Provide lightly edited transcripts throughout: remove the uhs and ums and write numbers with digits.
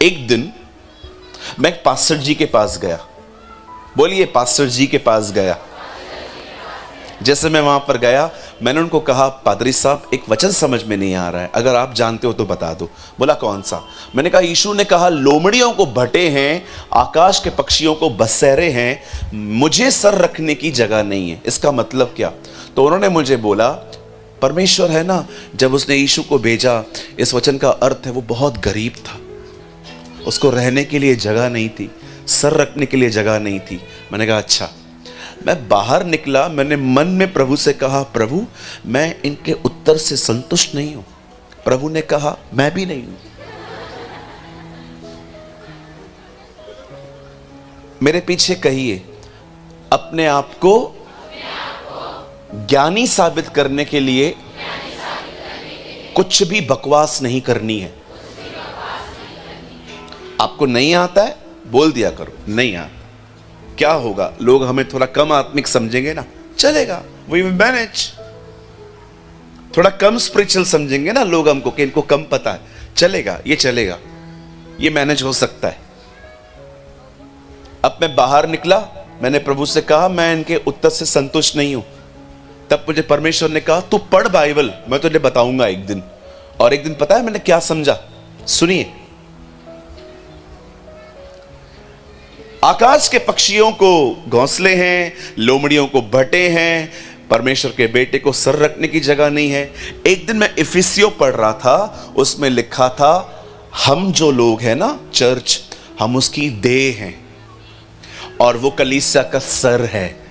एक दिन मैं एक पास्टर जी के पास गया। बोलिए, पास्टर जी के पास गया। जैसे मैं वहां पर गया, मैंने उनको कहा, पादरी साहब एक वचन समझ में नहीं आ रहा है, अगर आप जानते हो तो बता दो। बोला, कौन सा? मैंने कहा, यीशु ने कहा लोमड़ियों को भटे हैं, आकाश के पक्षियों को बसेरे हैं, मुझे सर रखने की जगह नहीं है। इसका मतलब क्या? तो उन्होंने मुझे बोला, परमेश्वर है ना, जब उसने यीशु को भेजा, इस वचन का अर्थ है वो बहुत गरीब था, उसको रहने के लिए जगह नहीं थी, सर रखने के लिए जगह नहीं थी। मैंने कहा अच्छा। मैं बाहर निकला, मैंने मन में प्रभु से कहा, प्रभु मैं इनके उत्तर से संतुष्ट नहीं हूं। प्रभु ने कहा, मैं भी नहीं हूं। मेरे पीछे कहिए, अपने आप को ज्ञानी साबित करने के लिए कुछ भी बकवास नहीं करनी है। आपको नहीं आता है, बोल दिया करो, नहीं आता। क्या होगा? लोग हमें थोड़ा कम आत्मिक समझेंगे ना, चलेगा, वी विल मैनेज। थोड़ा कम स्पिरिचुअल समझेंगे ना लोग हमको, कि इनको कम पता है, चलेगा, ये चलेगा, ये मैनेज हो सकता है। अब मैं बाहर निकला, मैंने प्रभु से कहा, मैं इनके उत्तर से संतुष्ट नहीं हूं। तब मुझे परमेश्वर ने कहा, तू पढ़ बाइबल, मैं तुझे बताऊंगा एक दिन। और एक दिन पता है मैंने क्या समझा? सुनिए, आकाश के पक्षियों को घोंसले हैं, लोमड़ियों को भटे हैं, परमेश्वर के बेटे को सर रखने की जगह नहीं है। एक दिन मैं इफिसियों पढ़ रहा था, उसमें लिखा था, हम जो लोग हैं ना, चर्च, हम उसकी देह हैं और वो कलीसिया का सर है।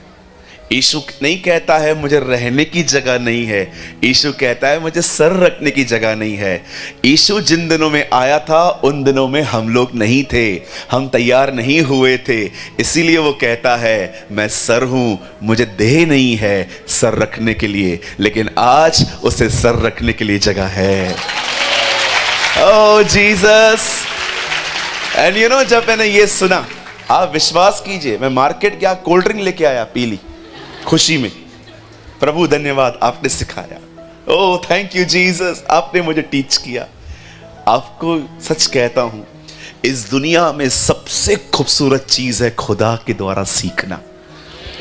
यीशु नहीं कहता है मुझे रहने की जगह नहीं है, यीशु कहता है मुझे सर रखने की जगह नहीं है। यीशु जिन दिनों में आया था, उन दिनों में हम लोग नहीं थे, हम तैयार नहीं हुए थे, इसीलिए वो कहता है मैं सर हूं, मुझे देह नहीं है सर रखने के लिए, लेकिन आज उसे सर रखने के लिए जगह है। ओह जीसस। एंड यू नो, जब मैंने ये सुना, आप विश्वास कीजिए, मैं मार्केट गया, कोल्ड ड्रिंक लेके आया, पी ली खुशी में। प्रभु धन्यवाद, आपने सिखाया। ओह थैंक यू जीसस, आपने मुझे टीच किया। आपको सच कहता हूं, इस दुनिया में सबसे खूबसूरत चीज है खुदा के द्वारा सीखना।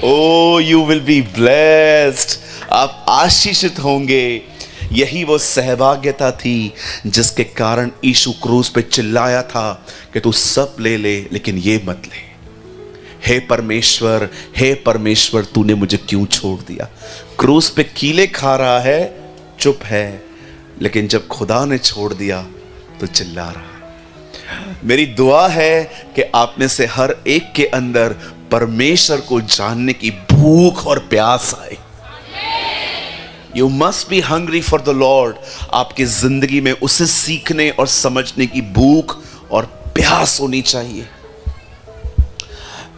Oh you will be blessed, आप आशीषित होंगे। यही वो सहभाग्यता थी जिसके कारण यीशु क्रूस पे चिल्लाया था कि तू सब ले ले लेकिन ये मत ले। हे परमेश्वर, हे परमेश्वर, तूने मुझे क्यों छोड़ दिया? क्रूस पे कीले खा रहा है, चुप है, लेकिन जब खुदा ने छोड़ दिया तो चिल्ला रहा है। मेरी दुआ है कि आप में से हर एक के अंदर परमेश्वर को जानने की भूख और प्यास आए। You must be hungry for the Lord. आपकी जिंदगी में उसे सीखने और समझने की भूख और प्यास होनी चाहिए।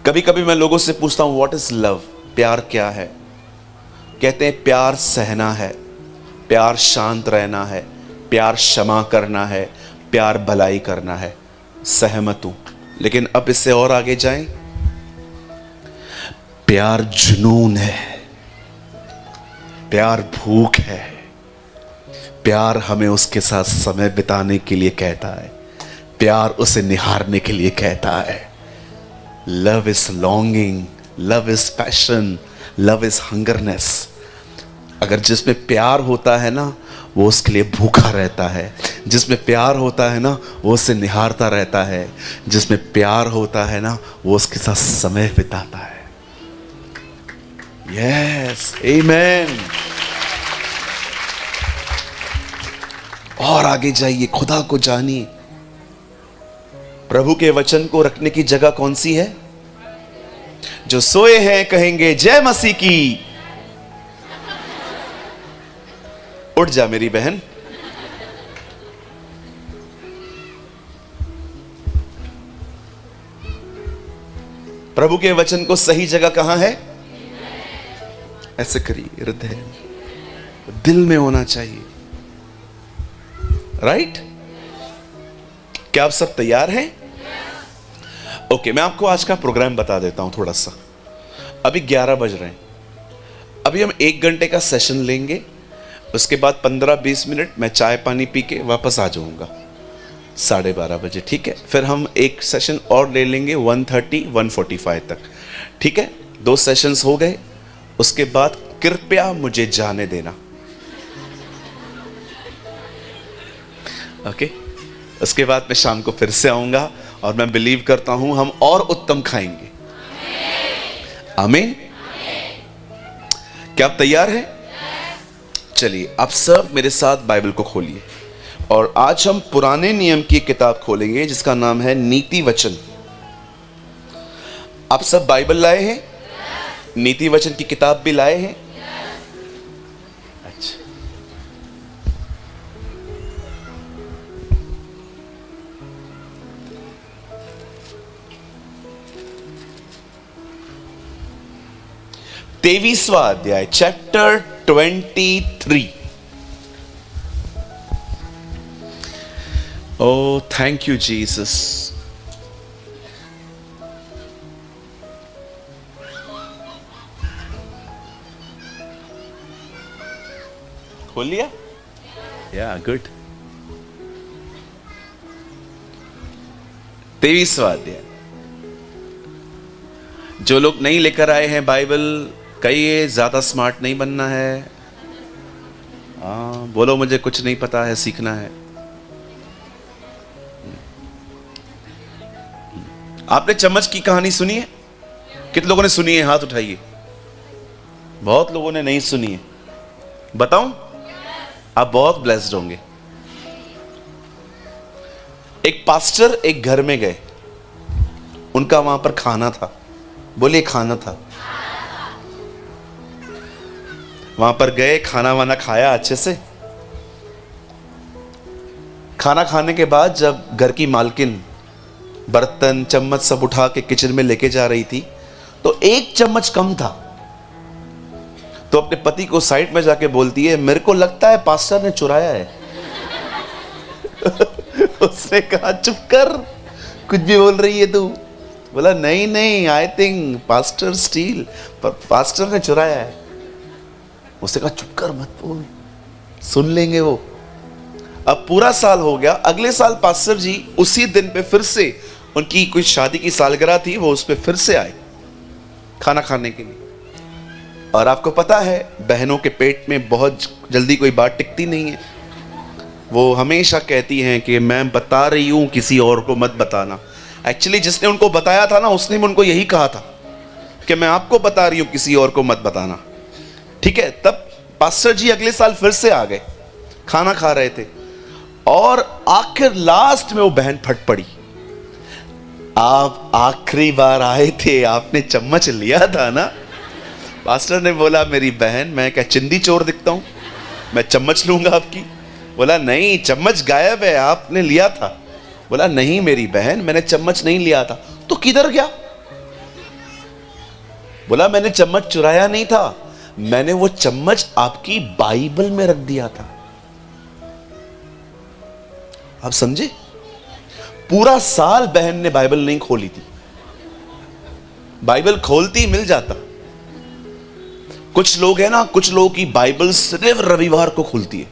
कभी कभी मैं लोगों से पूछता हूं, व्हाट इज लव? प्यार क्या है? कहते हैं प्यार सहना है, प्यार शांत रहना है, प्यार क्षमा करना है, प्यार भलाई करना है। सहमत हूं, लेकिन अब इससे और आगे जाएं। प्यार जुनून है, प्यार भूख है, प्यार हमें उसके साथ समय बिताने के लिए कहता है, प्यार उसे निहारने के लिए कहता है। Love is longing, love is passion, love is hungerness. अगर जिसमें प्यार होता है ना, वो उसके लिए भूखा रहता है। जिसमें प्यार होता है ना, वो उसे निहारता रहता है। जिसमें प्यार होता है ना, वो उसके साथ समय बिताता है। यस, आमीन। और आगे जाइए, खुदा को जानिए। प्रभु के वचन को रखने की जगह कौन सी है? जो सोए हैं कहेंगे जय मसीह की। उठ जा मेरी बहन। प्रभु के वचन को सही जगह कहां है? ऐसे करिए, हृदय दिल में होना चाहिए। राइट? क्या आप सब तैयार हैं? ओके, मैं आपको आज का प्रोग्राम बता देता हूं थोड़ा सा। अभी 11 बज रहे हैं। अभी हम 1 घंटे का सेशन लेंगे, उसके बाद 15-20 मिनट मैं चाय पानी पी के वापस आ जाऊंगा। 12:30 बजे, ठीक है। फिर हम एक सेशन और ले लेंगे 1:30 1:45 तक, ठीक है। 2 सेशंस हो गए, उसके बाद कृपया मुझे जाने देना, ओके। उसके बाद मैं शाम को फिर से आऊंगा और मैं बिलीव करता हूं हम और उत्तम खाएंगे। आमीन। क्या आप तैयार हैं? चलिए आप सब मेरे साथ बाइबल को खोलिए और आज हम पुराने नियम की किताब खोलेंगे जिसका नाम है नीति वचन। आप सब बाइबल लाए हैं? नीति वचन की किताब भी लाए हैं? अच्छा, तेईसवां अध्याय, chapter 23। Oh, thank you, Jesus. खोल लिया? Yeah, good. 23वां अध्याय। जो लोग नहीं लेकर आए हैं बाइबल, कहिए ज्यादा स्मार्ट नहीं बनना है। हाँ, बोलो मुझे कुछ नहीं पता है, सीखना है। आपने चम्मच की कहानी सुनी है? कितने लोगों ने सुनी है? हाथ उठाइए। बहुत लोगों ने नहीं सुनी है। बताऊं? आप बहुत ब्लेस्ड होंगे। एक पास्टर एक घर में गए, उनका वहां पर खाना था। बोलिए खाना था। वहां पर गए, खाना वाना खाया अच्छे से। खाना खाने के बाद जब घर की मालकिन बर्तन चम्मच सब उठा के किचन में लेके जा रही थी तो एक चम्मच कम था, तो अपने पति को साइड में जाके बोलती है, मेरे को लगता है पास्टर ने चुराया है। उसने कहा चुप कर, कुछ भी बोल रही है तू। बोला नहीं नहीं, आई थिंक पास्टर स्टील, पर पास्टर ने चुराया है। उसने कहा चुप कर मत बोल, सुन लेंगे वो। अब पूरा साल हो गया, अगले साल पास्टर जी उसी दिन पे फिर से, उनकी कोई शादी की सालगिरह थी, वो उस पे फिर से आए खाना खाने के लिए। और आपको पता है बहनों के पेट में बहुत जल्दी कोई बात टिकती नहीं है। वो हमेशा कहती हैं कि मैं बता रही हूं, किसी और को मत बताना। एक्चुअली जिसने उनको बताया था ना, उसने भी उनको यही कहा था कि मैं आपको बता रही हूं, किसी और को मत बताना, ठीक है। तब पास्टर जी अगले साल फिर से आ गए, खाना खा रहे थे और आखिर लास्ट में वो बहन फट पड़ी। आप आखिरी बार आए थे, आपने चम्मच लिया था ना? पास्टर ने बोला मेरी बहन, मैं क्या चिंदी चोर दिखता हूं, मैं चम्मच लूंगा आपकी? बोला नहीं, चम्मच गायब है, आपने लिया था। बोला नहीं मेरी बहन, मैंने चम्मच नहीं लिया था। तो किधर गया? बोला मैंने चम्मच चुराया नहीं था, मैंने वो चम्मच आपकी बाइबल में रख दिया था। आप समझे? पूरा साल बहन ने बाइबल नहीं खोली थी। बाइबल खोलती मिल जाता। कुछ लोग हैं ना, कुछ लोगों की बाइबल सिर्फ रविवार को खुलती है,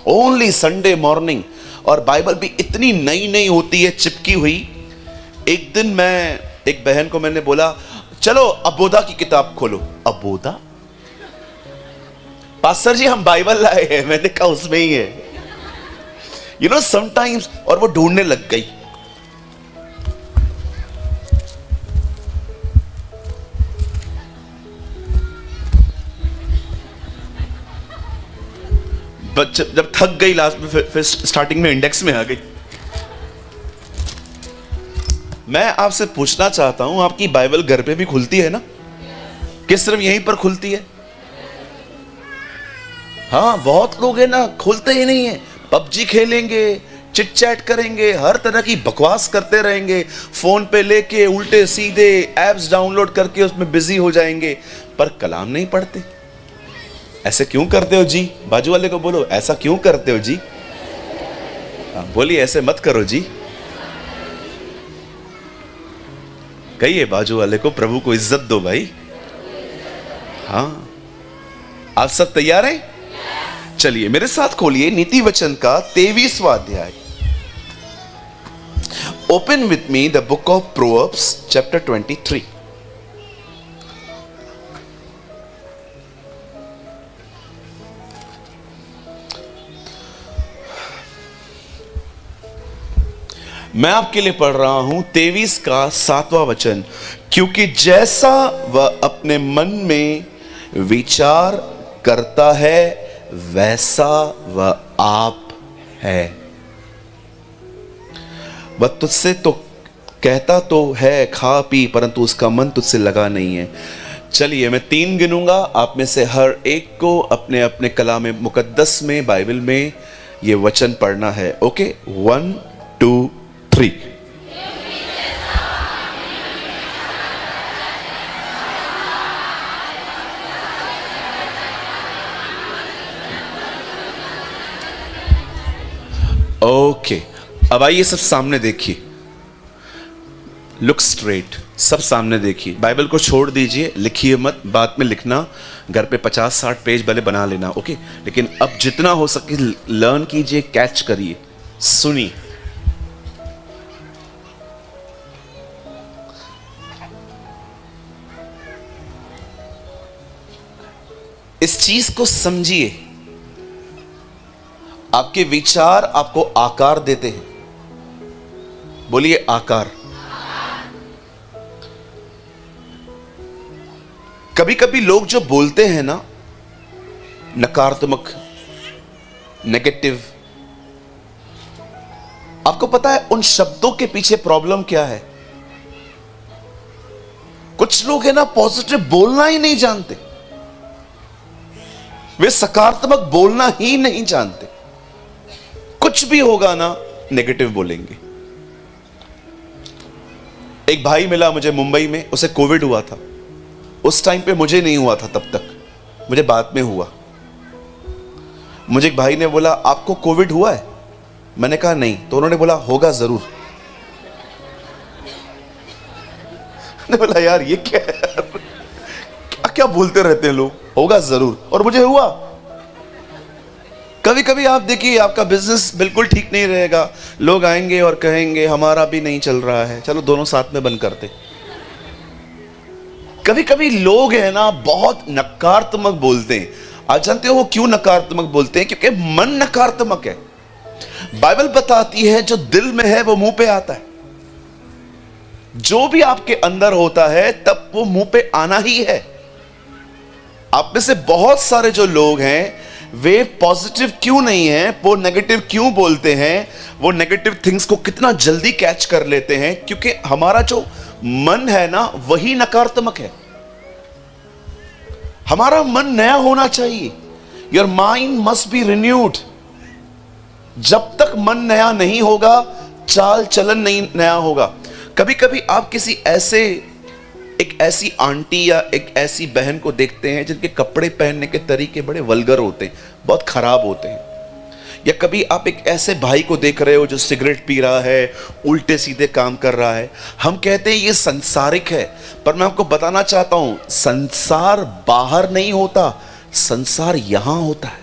ओनली संडे मॉर्निंग। और बाइबल भी इतनी नई नई होती है, चिपकी हुई। एक दिन मैं एक बहन को मैंने बोला चलो अबोधा की किताब खोलो। अबोधा? पास्टर जी हम बाइबल लाए हैं। मैंने कहा उसमें ही है, यू नो समटाइम्स। और वो ढूंढने लग गई। जब थक गई लास्ट में, फिर स्टार्टिंग में इंडेक्स में आ गई। मैं आपसे पूछना चाहता हूं, आपकी बाइबल घर पे भी खुलती है ना? कि सिर्फ यहीं पर खुलती है? हाँ, बहुत लोग हैं ना, खोलते ही नहीं है। पबजी खेलेंगे, चिट चैट करेंगे, हर तरह की बकवास करते रहेंगे, फोन पे लेके उल्टे सीधे एप्स डाउनलोड करके उसमें बिजी हो जाएंगे, पर कलाम नहीं पढ़ते। ऐसे क्यों करते हो जी? बाजू वाले को बोलो ऐसा क्यों करते हो जी? बोलिए ऐसे मत करो जी। कहिए बाजू वाले को, प्रभु को इज्जत दो भाई। हाँ, आप सब तैयार हैं? चलिए मेरे साथ खोलिए नीति वचन का 23वां अध्याय। open with me the book of Proverbs, chapter 23. मैं आपके लिए पढ़ रहा हूं 23 का 7वां वचन। क्योंकि जैसा वह अपने मन में विचार करता है वैसा वह आप है। वह तुझसे तो कहता तो है खा पी, परंतु उसका मन तुझसे लगा नहीं है। चलिए मैं 3 गिनूंगा, आप में से हर एक को अपने अपने कलाम मुकद्दस में, बाइबल में ये वचन पढ़ना है। ओके, 1 2 3। ओके, अब आइए सब सामने देखिए। लुक स्ट्रेट, सब सामने देखिए। बाइबल को छोड़ दीजिए, लिखिए मत, बाद में लिखना। घर पे 50-60 पेज भले बना लेना, ओके, लेकिन अब जितना हो सके लर्न कीजिए, कैच करिए, सुनिए। इस चीज को समझिए। आपके विचार आपको आकार देते हैं। बोलिए आकार। कभी कभी लोग जो बोलते हैं ना, नकारात्मक, नेगेटिव, आपको पता है उन शब्दों के पीछे प्रॉब्लम क्या है? कुछ लोग है ना पॉजिटिव बोलना ही नहीं जानते, वे सकारात्मक बोलना ही नहीं जानते। कुछ भी होगा ना नेगेटिव बोलेंगे। एक भाई मिला मुझे मुंबई में, उसे कोविड हुआ था। उस टाइम पे मुझे नहीं हुआ था, तब तक मुझे बाद में हुआ। मुझे एक भाई ने बोला आपको कोविड हुआ है? मैंने कहा नहीं, तो उन्होंने बोला होगा जरूर। मैंने बोला यार ये क्या है यार? क्या बोलते रहते हैं लोग, होगा जरूर, और मुझे हुआ। कभी कभी आप देखिए आपका बिजनेस बिल्कुल ठीक नहीं रहेगा, लोग आएंगे और कहेंगे हमारा भी नहीं चल रहा है, चलो दोनों साथ में बंद करते। कभी कभी लोग है ना बहुत नकारात्मक बोलते हैं। आप जानते हो वो क्यों नकारात्मक बोलते हैं? क्योंकि मन नकारात्मक है। बाइबल बताती है जो दिल में है वो मुंह पे आता है। जो भी आपके अंदर होता है तब वो मुंह पे आना ही है। आप में से बहुत सारे जो लोग हैं वे पॉजिटिव क्यों नहीं हैं, वो नेगेटिव क्यों बोलते हैं, वो नेगेटिव थिंग्स को कितना जल्दी कैच कर लेते हैं? क्योंकि हमारा जो मन है ना वही नकारात्मक है। हमारा मन नया होना चाहिए। Your mind must be renewed. जब तक मन नया नहीं होगा, चाल चलन नहीं नया होगा। कभी कभी आप किसी एक ऐसी आंटी या एक ऐसी बहन को देखते हैं जिनके कपड़े पहनने के तरीके बड़े वल्गर होते हैं, बहुत खराब होते हैं। या कभी आप एक ऐसे भाई को देख रहे हो जो सिगरेट पी रहा है, उल्टे सीधे काम कर रहा है। हम कहते हैं ये संसारिक है, पर मैं आपको बताना चाहता हूं संसार बाहर नहीं होता, संसार यहां होता है।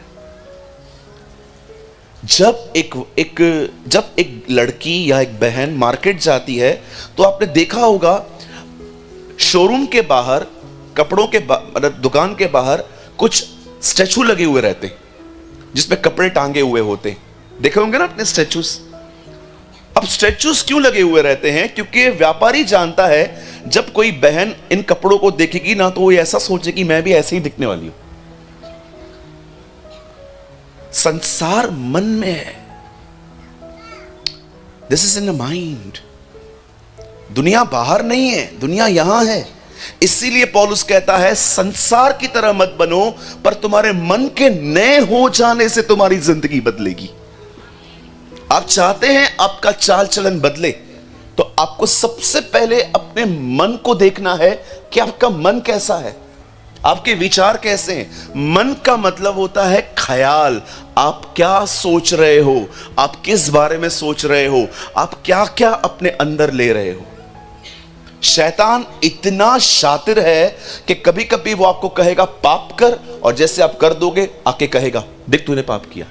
जब एक लड़की या एक बहन मार्केट जाती है तो आपने देखा होगा शोरूम के बाहर, कपड़ों के मतलब दुकान के बाहर कुछ स्टैचू लगे हुए रहते हैं जिसमें कपड़े टांगे हुए होते हैं। देखे होंगे ना अपने स्टैचूज। अब स्टैचूज क्यों लगे हुए रहते हैं? क्योंकि व्यापारी जानता है जब कोई बहन इन कपड़ों को देखेगी ना तो वो ऐसा सोचेगी मैं भी ऐसे ही दिखने वाली हूं। संसार मन में है। This is in the mind. दुनिया बाहर नहीं है, दुनिया यहां है। इसीलिए पौलुस कहता है संसार की तरह मत बनो, पर तुम्हारे मन के नए हो जाने से तुम्हारी जिंदगी बदलेगी। आप चाहते हैं आपका चाल चलन बदले, तो आपको सबसे पहले अपने मन को देखना है कि आपका मन कैसा है, आपके विचार कैसे हैं। मन का मतलब होता है ख्याल। आप क्या सोच रहे हो, आप किस बारे में सोच रहे हो, आप क्या क्या अपने अंदर ले रहे हो। शैतान इतना शातिर है कि कभी कभी वो आपको कहेगा पाप कर, और जैसे आप कर दोगे आके कहेगा देख तूने पाप किया।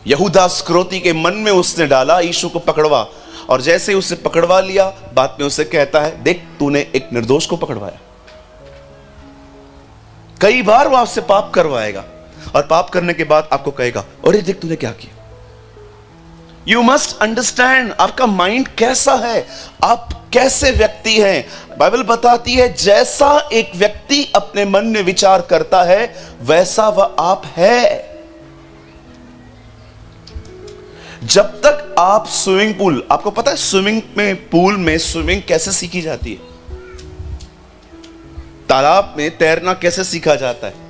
यहूदा इस्करियोती के मन में उसने डाला यीशु को पकड़वा, और जैसे ही उसे पकड़वा लिया, बाद में उसे कहता है, देख तूने एक निर्दोष को पकड़वाया। कई बार वो आपसे पाप करवाएगा, और पाप करने के बाद आपको कहेगा, अरे देख तूने क्या किया। यू मस्ट अंडरस्टैंड आपका माइंड कैसा है, आप कैसे व्यक्ति हैं। बाइबल बताती है जैसा एक व्यक्ति अपने मन में विचार करता है वैसा वह आप है। जब तक आप स्विमिंग पूल, आपको पता है स्विमिंग पूल में स्विमिंग कैसे सीखी जाती है, तालाब में तैरना कैसे सीखा जाता है।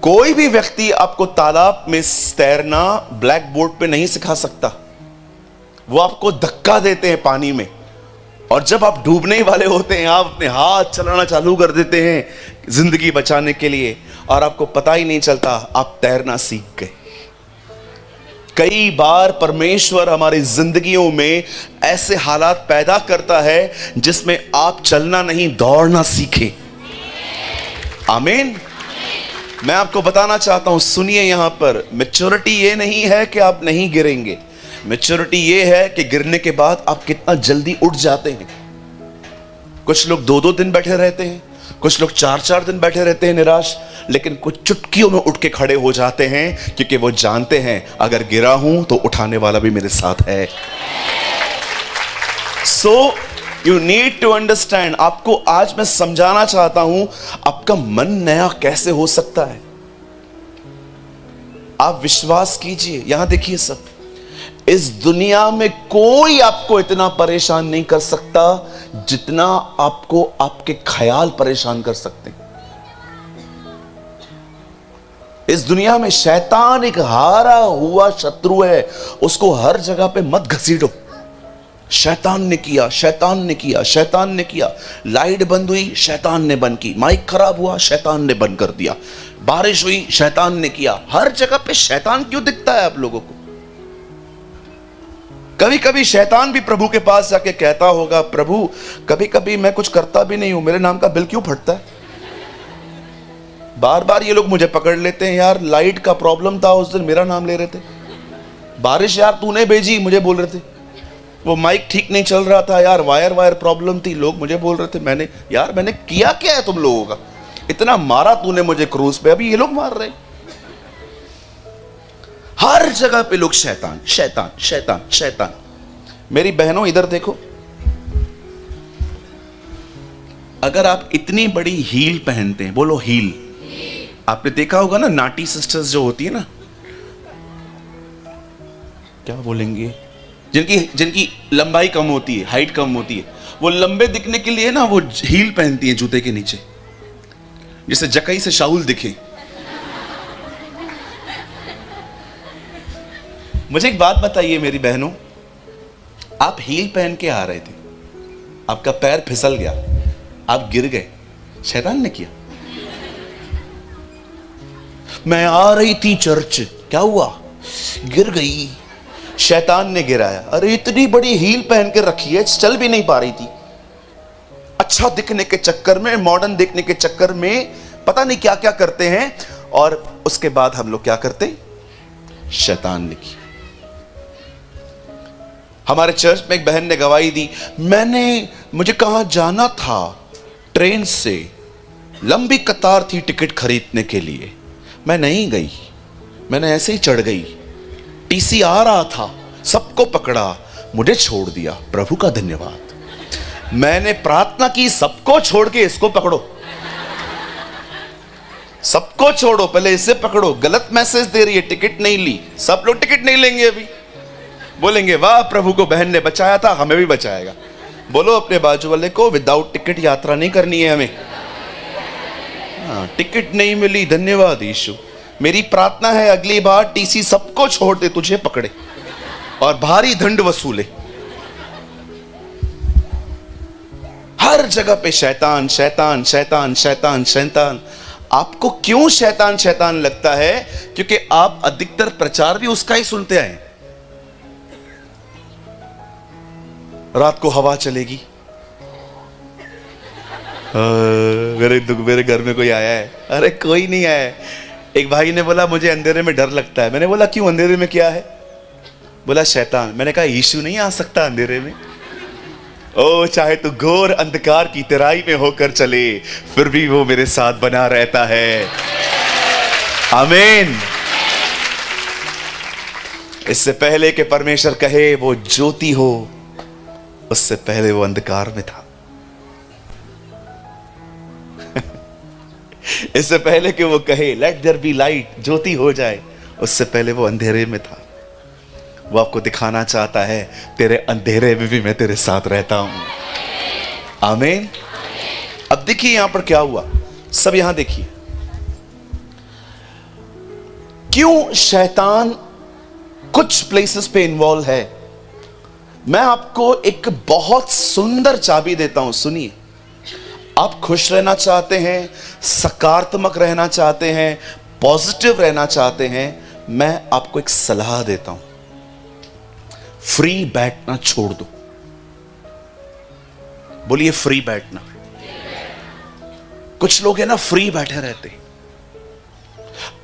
कोई भी व्यक्ति आपको तालाब में तैरना ब्लैक बोर्ड पे नहीं सिखा सकता। वो आपको धक्का देते हैं पानी में, और जब आप डूबने वाले होते हैं आप अपने हाथ चलाना चालू कर देते हैं जिंदगी बचाने के लिए, और आपको पता ही नहीं चलता आप तैरना सीख गए। कई बार परमेश्वर हमारी जिंदगियों में ऐसे हालात पैदा करता है जिसमें आप चलना नहीं दौड़ना सीखें। आमीन। मैं आपको बताना चाहता हूं, सुनिए यहां पर, मैच्योरिटी ये नहीं है कि आप नहीं गिरेंगे, मैच्योरिटी ये है कि गिरने के बाद आप कितना जल्दी उठ जाते हैं। कुछ लोग 2-2 दिन बैठे रहते हैं, कुछ लोग 4-4 दिन बैठे रहते हैं निराश, लेकिन कुछ चुटकियों में उठ के खड़े हो जाते हैं, क्योंकि वो जानते हैं अगर गिरा हूं तो उठाने वाला भी मेरे साथ है। So you need to understand. आपको आज मैं समझाना चाहता हूं आपका मन नया कैसे हो सकता है। आप विश्वास कीजिए, यहां देखिए सब, इस दुनिया में कोई आपको इतना परेशान नहीं कर सकता जितना आपको आपके ख्याल परेशान कर सकते हैं। इस दुनिया में शैतान एक हारा हुआ शत्रु है, उसको हर जगह पे मत घसीटो। शैतान ने किया, शैतान ने किया, शैतान ने किया। लाइट बंद हुई, शैतान ने बंद की। माइक खराब हुआ, शैतान ने बंद कर दिया। बारिश हुई, शैतान ने किया। हर जगह पे शैतान क्यों दिखता है आप लोगों को? कभी कभी शैतान भी प्रभु के पास जाके कहता होगा, प्रभु कभी कभी मैं कुछ करता भी नहीं हूं, मेरे नाम का बिल क्यों फटता है? बार बार ये लोग मुझे पकड़ लेते हैं, यार लाइट का प्रॉब्लम था उस दिन मेरा नाम ले रहे थे, बारिश यार तूने भेजी मुझे बोल रहे थे, वो माइक ठीक नहीं चल रहा था यार, वायर प्रॉब्लम थी लोग मुझे बोल रहे थे। मैंने किया क्या है तुम लोगों का? इतना मारा तूने मुझे क्रूज पे, अभी ये लोग मार रहे। हर जगह पे लोग शैतान शैतान शैतान शैतान। मेरी बहनों इधर देखो, अगर आप इतनी बड़ी हील पहनते हैं, बोलो हील। आपने देखा होगा ना, नाटी सिस्टर्स जो होती है ना, क्या बोलेंगे, जिनकी लंबाई कम होती है, हाइट कम होती है, वो लंबे दिखने के लिए ना वो हील पहनती है जूते के नीचे, जिससे जकई से शाहुल दिखे। मुझे एक बात बताइए मेरी बहनों, आप हील पहन के आ रहे थे, आपका पैर फिसल गया, आप गिर गए, शैतान ने किया। मैं आ रही थी चर्च, क्या हुआ? गिर गई, शैतान ने गिराया। अरे इतनी बड़ी हील पहन के रखी है, चल भी नहीं पा रही थी। अच्छा दिखने के चक्कर में, मॉडर्न दिखने के चक्कर में पता नहीं क्या क्या करते हैं, और उसके बाद हम लोग क्या करते हैं? शैतान ने की। हमारे चर्च में एक बहन ने गवाही दी, मुझे कहां जाना था, ट्रेन से लंबी कतार थी टिकट खरीदने के लिए, मैं नहीं गई, मैंने ऐसे ही चढ़ गई, टीसी आ रहा था, सबको पकड़ा, मुझे छोड़ दिया। प्रभु का धन्यवाद। मैंने प्रार्थना की, सबको छोड़ के इसको पकड़ो, सबको छोड़ो, पहले इसे पकड़ो। गलत मैसेज दे रही है, टिकट नहीं ली। सब लोग टिकट नहीं लेंगे, अभी बोलेंगे वाह प्रभु को बहन ने बचाया था, हमें भी बचाएगा। बोलो अपने बाजू वाले को, विदाउट टिकट यात्रा नहीं करनी है हमें। हाँ, टिकट नहीं मिली, धन्यवाद यीशु। मेरी प्रार्थना है अगली बार टीसी सबको छोड़ दे, तुझे पकड़े और भारी दंड वसूले। हर जगह पे शैतान शैतान शैतान शैतान शैतान। आपको क्यों शैतान शैतान लगता है? क्योंकि आप अधिकतर प्रचार भी उसका ही सुनते आए। रात को हवा चलेगी, मेरे घर में कोई आया है? अरे कोई नहीं आया है। एक भाई ने बोला मुझे अंधेरे में डर लगता है। मैंने बोला क्यों, अंधेरे में क्या है? बोला शैतान। मैंने कहा यीशु नहीं आ सकता अंधेरे में? ओ चाहे तो घोर अंधकार की तराई में होकर चले, फिर भी वो मेरे साथ बना रहता है। आमीन। इससे पहले कि परमेश्वर कहे वो ज्योति हो, उससे पहले वो अंधकार में था। इससे पहले कि वो कहे लेट देयर बी लाइट, ज्योति हो जाए, उससे पहले वो अंधेरे में था। वो आपको दिखाना चाहता है तेरे अंधेरे में भी मैं तेरे साथ रहता हूं। आमीन। अब देखिए यहां पर क्या हुआ, सब यहां देखिए क्यों शैतान कुछ प्लेसेस पे इन्वॉल्व है। मैं आपको एक बहुत सुंदर चाबी देता हूं, सुनिए। आप खुश रहना चाहते हैं, सकारात्मक रहना चाहते हैं, पॉजिटिव रहना चाहते हैं, मैं आपको एक सलाह देता हूं, फ्री बैठना छोड़ दो। बोलिए फ्री बैठना। कुछ लोग है ना फ्री बैठे रहते हैं।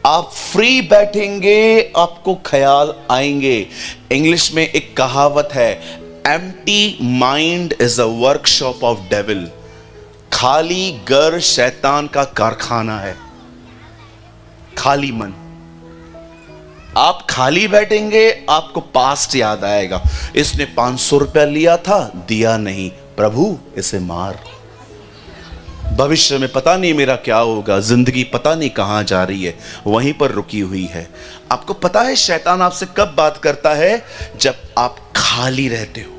आप फ्री बैठेंगे आपको ख्याल आएंगे। इंग्लिश में एक कहावत है, empty mind is a workshop of devil. खाली घर शैतान का कारखाना है। खाली मन। आप खाली बैठेंगे, आपको पास्ट याद आएगा, इसने 500 रुपया लिया था, दिया नहीं, प्रभु इसे मार। भविष्य में पता नहीं मेरा क्या होगा, जिंदगी पता नहीं कहां जा रही है, वहीं पर रुकी हुई है। आपको पता है शैतान आपसे कब बात करता है? जब आप खाली रहते हो,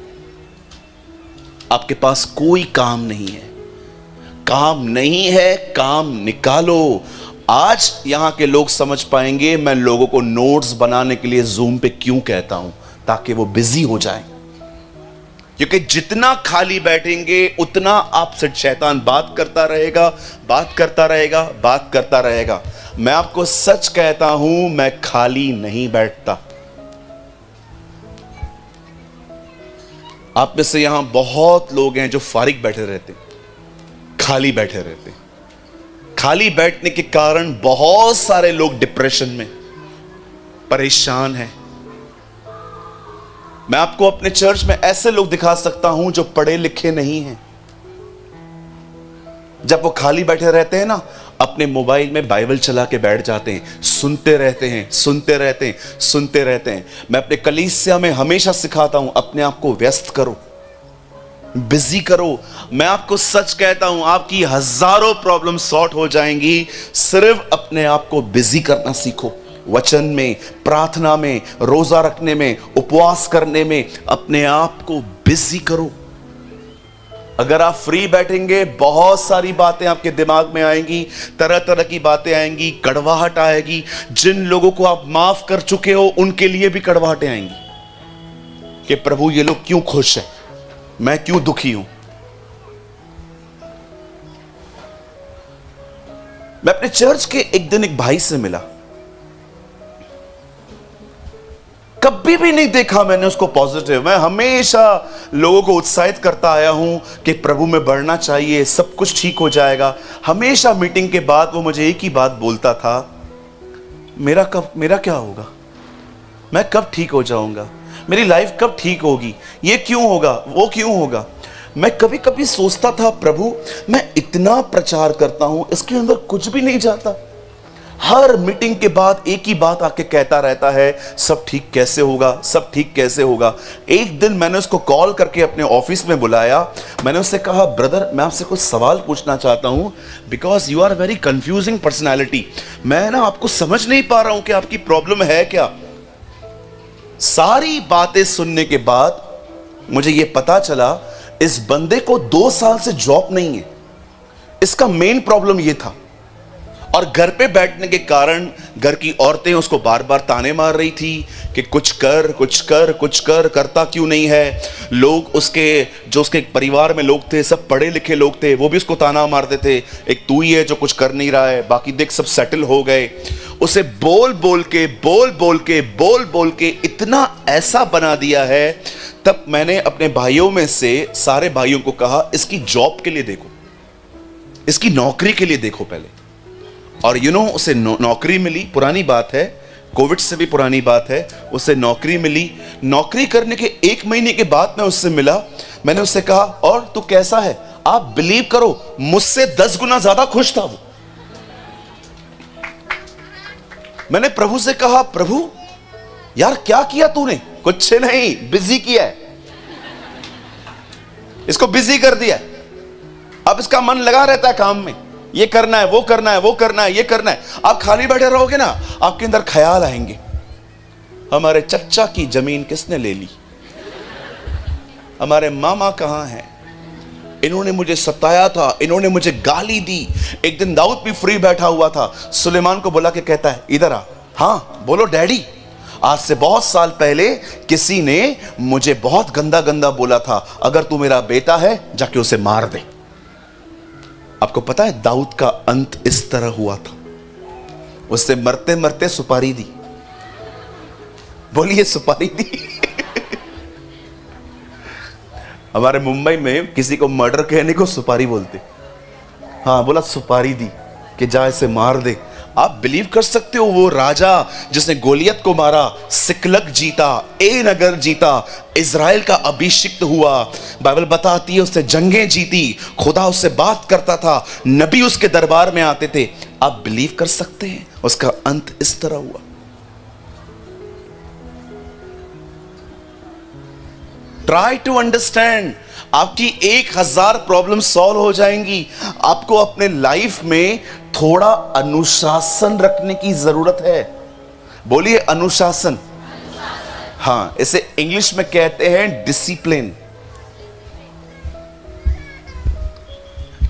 आपके पास कोई काम नहीं है। काम नहीं है, काम निकालो। आज यहां के लोग समझ पाएंगे मैं लोगों को नोट्स बनाने के लिए जूम पे क्यों कहता हूं, ताकि वो बिजी हो जाएं। क्योंकि जितना खाली बैठेंगे उतना आपसे शैतान बात करता रहेगा, बात करता रहेगा, बात करता रहेगा। मैं आपको सच कहता हूं, मैं खाली नहीं बैठता। आप में से यहां बहुत लोग हैं जो फारिग बैठे रहते, खाली बैठे रहते। खाली बैठने के कारण बहुत सारे लोग डिप्रेशन में परेशान हैं। मैं आपको अपने चर्च में ऐसे लोग दिखा सकता हूं जो पढ़े लिखे नहीं हैं। जब वो खाली बैठे रहते हैं ना, अपने मोबाइल में बाइबल चला के बैठ जाते हैं, सुनते रहते हैं, सुनते रहते हैं, सुनते रहते हैं। मैं अपने कलीसिया में हमेशा सिखाता हूं, अपने आप को व्यस्त करो, बिजी करो। मैं आपको सच कहता हूं, आपकी हजारों प्रॉब्लम सॉर्ट हो जाएंगी। सिर्फ अपने आप को बिजी करना सीखो। वचन में, प्रार्थना में, रोजा रखने में, उपवास करने में अपने आप को बिजी करो। अगर आप फ्री बैठेंगे, बहुत सारी बातें आपके दिमाग में आएंगी, तरह तरह की बातें आएंगी, कड़वाहट आएगी। जिन लोगों को आप माफ कर चुके हो उनके लिए भी कड़वाहटें आएंगी कि प्रभु ये लोग क्यों खुश हैं, मैं क्यों दुखी हूं। मैं अपने चर्च के एक दिन एक भाई से मिला, कभी भी नहीं देखा मैंने उसको पॉजिटिव। मैं हमेशा लोगों को उत्साहित करता आया हूं कि प्रभु में बढ़ना चाहिए, सब कुछ ठीक हो जाएगा। हमेशा मीटिंग के बाद वो मुझे एक ही बात बोलता था, मेरा क्या होगा, मैं कब ठीक हो जाऊंगा, मेरी लाइफ कब ठीक होगी, ये क्यों होगा, वो क्यों होगा। मैं कभी कभी सोचता था, प्रभु मैं इतना प्रचार करता हूं, इसके अंदर कुछ भी नहीं जाता। हर मीटिंग के बाद एक ही बात आके कहता रहता है, सब ठीक कैसे होगा, सब ठीक कैसे होगा। एक दिन मैंने उसको कॉल करके अपने ऑफिस में बुलाया। मैंने उससे कहा, ब्रदर मैं आपसे कुछ सवाल पूछना चाहता हूं, because you are very confusing personality. मैं ना आपको समझ नहीं पा रहा हूं कि आपकी प्रॉब्लम है क्या। सारी बातें सुनने के बाद मुझे यह पता चला, इस बंदे को 2 साल से जॉब नहीं है। इसका मेन प्रॉब्लम यह था, और घर पे बैठने के कारण घर की औरतें उसको बार बार ताने मार रही थी कि कुछ कर, कुछ कर, कुछ कर, करता क्यों नहीं है। लोग उसके परिवार में लोग थे, सब पढ़े लिखे लोग थे, वो भी उसको ताना मारते थे, एक तू ही है जो कुछ कर नहीं रहा है, बाकी देख सब सेटल हो गए। उसे बोल बोल के इतना ऐसा बना दिया है। तब मैंने अपने भाइयों में से सारे भाइयों को कहा, इसकी जॉब के लिए देखो, इसकी नौकरी के लिए देखो पहले। और उसे नौकरी मिली। पुरानी बात है, कोविड से भी पुरानी बात है। उसे नौकरी मिली। नौकरी करने के 1 महीने के बाद मैं उससे मिला। मैंने उससे कहा, और तू कैसा है? आप बिलीव करो, मुझसे 10 गुना ज्यादा खुश था वो। मैंने प्रभु से कहा, प्रभु यार क्या किया तूने? कुछ नहीं, बिजी किया है, इसको बिजी कर दिया। अब इसका मन लगा रहता है काम में, ये करना है, वो करना है, वो करना है, ये करना है। आप खाली बैठे रहोगे ना, आपके अंदर ख्याल आएंगे, हमारे चच्चा की जमीन किसने ले ली, हमारे मामा कहां हैं, इन्होंने मुझे सताया था, इन्होंने मुझे गाली दी। एक दिन दाऊद भी फ्री बैठा हुआ था, सुलेमान को बुला के कहता है, इधर आ। हाँ बोलो डैडी, आज से बहुत साल पहले किसी ने मुझे बहुत गंदा गंदा बोला था, अगर तू मेरा बेटा है जाके उसे मार दे। आपको पता है दाऊद का अंत इस तरह हुआ था, उससे मरते मरते सुपारी दी। बोलिए सुपारी दी। हमारे मुंबई में किसी को मर्डर कहने को सुपारी बोलते। हाँ बोला सुपारी दी कि जा इसे मार दे। आप बिलीव कर सकते हो, वो राजा जिसने गोलियत को मारा, सिकलग जीता, ए नगर जीता, इज़राइल का अभिषिक्त हुआ, बाइबल बताती है उससे जंगें जीती, खुदा उससे बात करता था, नबी उसके दरबार में आते थे। आप बिलीव कर सकते हैं उसका अंत इस तरह हुआ। ट्राई टू अंडरस्टैंड, आपकी 1000 प्रॉब्लम सॉल्व हो जाएंगी। आपको अपने लाइफ में थोड़ा अनुशासन रखने की जरूरत है। बोलिए अनुशासन। हाँ, इसे इंग्लिश में कहते हैं डिसिप्लिन।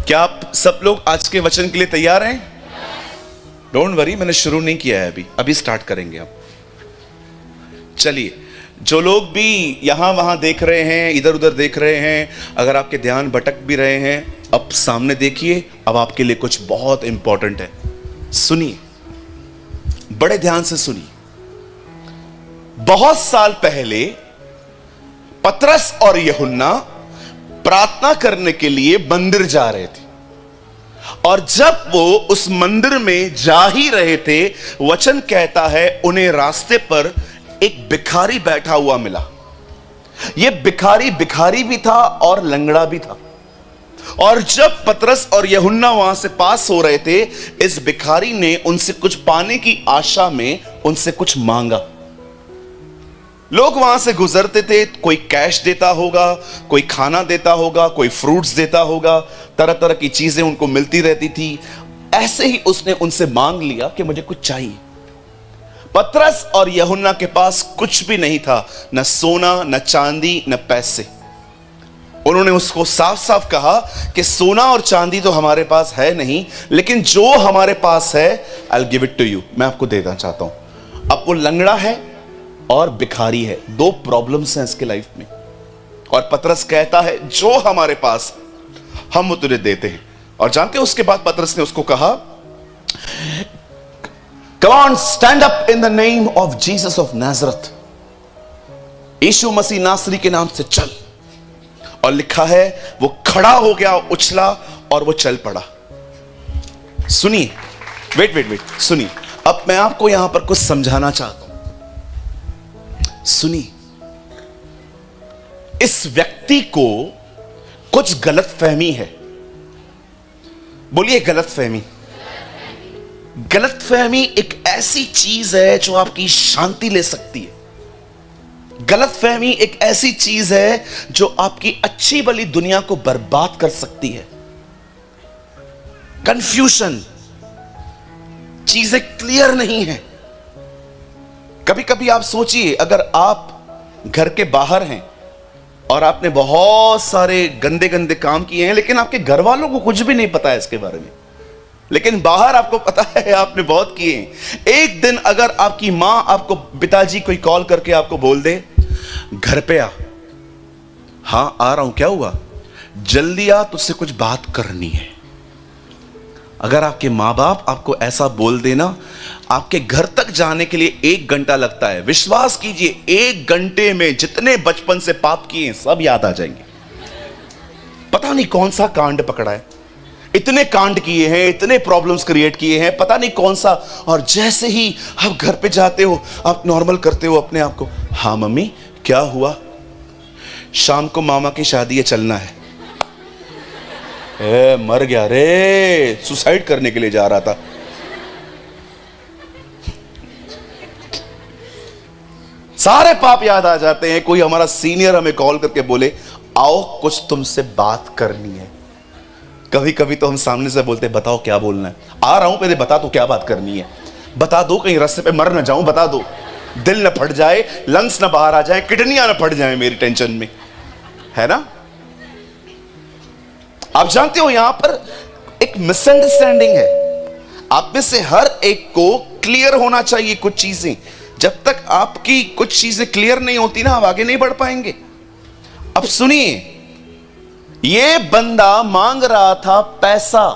क्या आप सब लोग आज के वचन के लिए तैयार हैं? डोंट वरी, मैंने शुरू नहीं किया है, अभी स्टार्ट करेंगे अब। चलिए, जो लोग भी यहां वहां देख रहे हैं, इधर उधर देख रहे हैं, अगर आपके ध्यान भटक भी रहे हैं, अब सामने देखिए। अब आपके लिए कुछ बहुत इंपॉर्टेंट है, सुनिए, बड़े ध्यान से सुनिए। बहुत साल पहले पतरस और यूहन्ना प्रार्थना करने के लिए मंदिर जा रहे थे, और जब वो उस मंदिर में जा ही रहे थे, वचन कहता है उन्हें रास्ते पर एक भिखारी बैठा हुआ मिला। यह भिखारी भी था और लंगड़ा भी था। और जब पतरस और यूहन्ना वहां से पास हो रहे थे, इस भिखारी ने उनसे कुछ पाने की आशा में उनसे कुछ मांगा। लोग वहां से गुजरते थे, कोई कैश देता होगा, कोई खाना देता होगा, कोई फ्रूट्स देता होगा, तरह तरह की चीजें उनको मिलती रहती थी। ऐसे ही उसने उनसे मांग लिया कि मुझे कुछ चाहिए। पतरस और यूहन्ना के पास कुछ भी नहीं था, न सोना, न चांदी, न पैसे। उन्होंने उसको साफ साफ कहा कि सोना और चांदी तो हमारे पास है नहीं, लेकिन जो हमारे पास है I will give it to you, मैं आपको देना चाहता हूं। अब वो लंगड़ा है और भिखारी है, 2 प्रॉब्लम्स हैं इसके लाइफ में। और पतरस कहता है जो हमारे पास हम वो तुझे देते हैं। और जानते हैं उसके बाद पतरस ने उसको कहा, Come on, stand up in the name of Jesus of Nazareth. यीशु मसीह नासरी के नाम से चल। और लिखा है वो खड़ा हो गया, उछला और वो चल पड़ा। सुनिए, वेट, सुनिए, अब मैं आपको यहां पर कुछ समझाना चाहता हूं। सुनिए, इस व्यक्ति को कुछ गलतफहमी है। बोलिए गलतफहमी। गलतफहमी एक ऐसी चीज है जो आपकी शांति ले सकती है। गलतफहमी एक ऐसी चीज है जो आपकी अच्छी भली दुनिया को बर्बाद कर सकती है। कंफ्यूजन, चीजें क्लियर नहीं है। कभी कभी आप सोचिए, अगर आप घर के बाहर हैं और आपने बहुत सारे गंदे गंदे काम किए हैं, लेकिन आपके घर वालों को कुछ भी नहीं पता है इसके बारे में, लेकिन बाहर आपको पता है आपने बहुत किए हैं। एक दिन अगर आपकी मां आपको, पिताजी कोई कॉल करके आपको बोल दे घर पे आ, हां आ रहा हूं, क्या हुआ, जल्दी आ, तुझसे कुछ बात करनी है। अगर आपके मां बाप आपको ऐसा बोल देना, आपके घर तक जाने के लिए 1 घंटा लगता है। विश्वास कीजिए, 1 घंटे में जितने बचपन से पाप किए हैं सब याद आ जाएंगे। पता नहीं कौन सा कांड पकड़ा है, इतने कांड किए हैं, इतने प्रॉब्लम्स क्रिएट किए हैं, पता नहीं कौन सा। और जैसे ही आप घर पे जाते हो, आप नॉर्मल करते हो अपने आप को, हाँ मम्मी क्या हुआ? शाम को मामा की शादी है, चलना है। मर गया रे, सुसाइड करने के लिए जा रहा था। सारे पाप याद आ जाते हैं। कोई हमारा सीनियर हमें कॉल करके बोले आओ कुछ तुमसे बात करनी है। कभी कभी तो हम सामने से बोलते बताओ क्या बोलना है। आ रहा हूं, पहले बता दो क्या बात करनी है, बता दो, कहीं रास्ते पे मर ना जाऊं, बता दो, दिल न फट जाए, लंग्स न बाहर आ जाए, किडनियां न फट जाए मेरी टेंशन में, है ना। आप जानते हो यहां पर एक मिसअंडरस्टैंडिंग है। आप में से हर एक को क्लियर होना चाहिए कुछ चीजें। जब तक आपकी कुछ चीजें क्लियर नहीं होती ना, आप आगे नहीं बढ़ पाएंगे। अब सुनिए, ये बंदा मांग रहा था पैसा,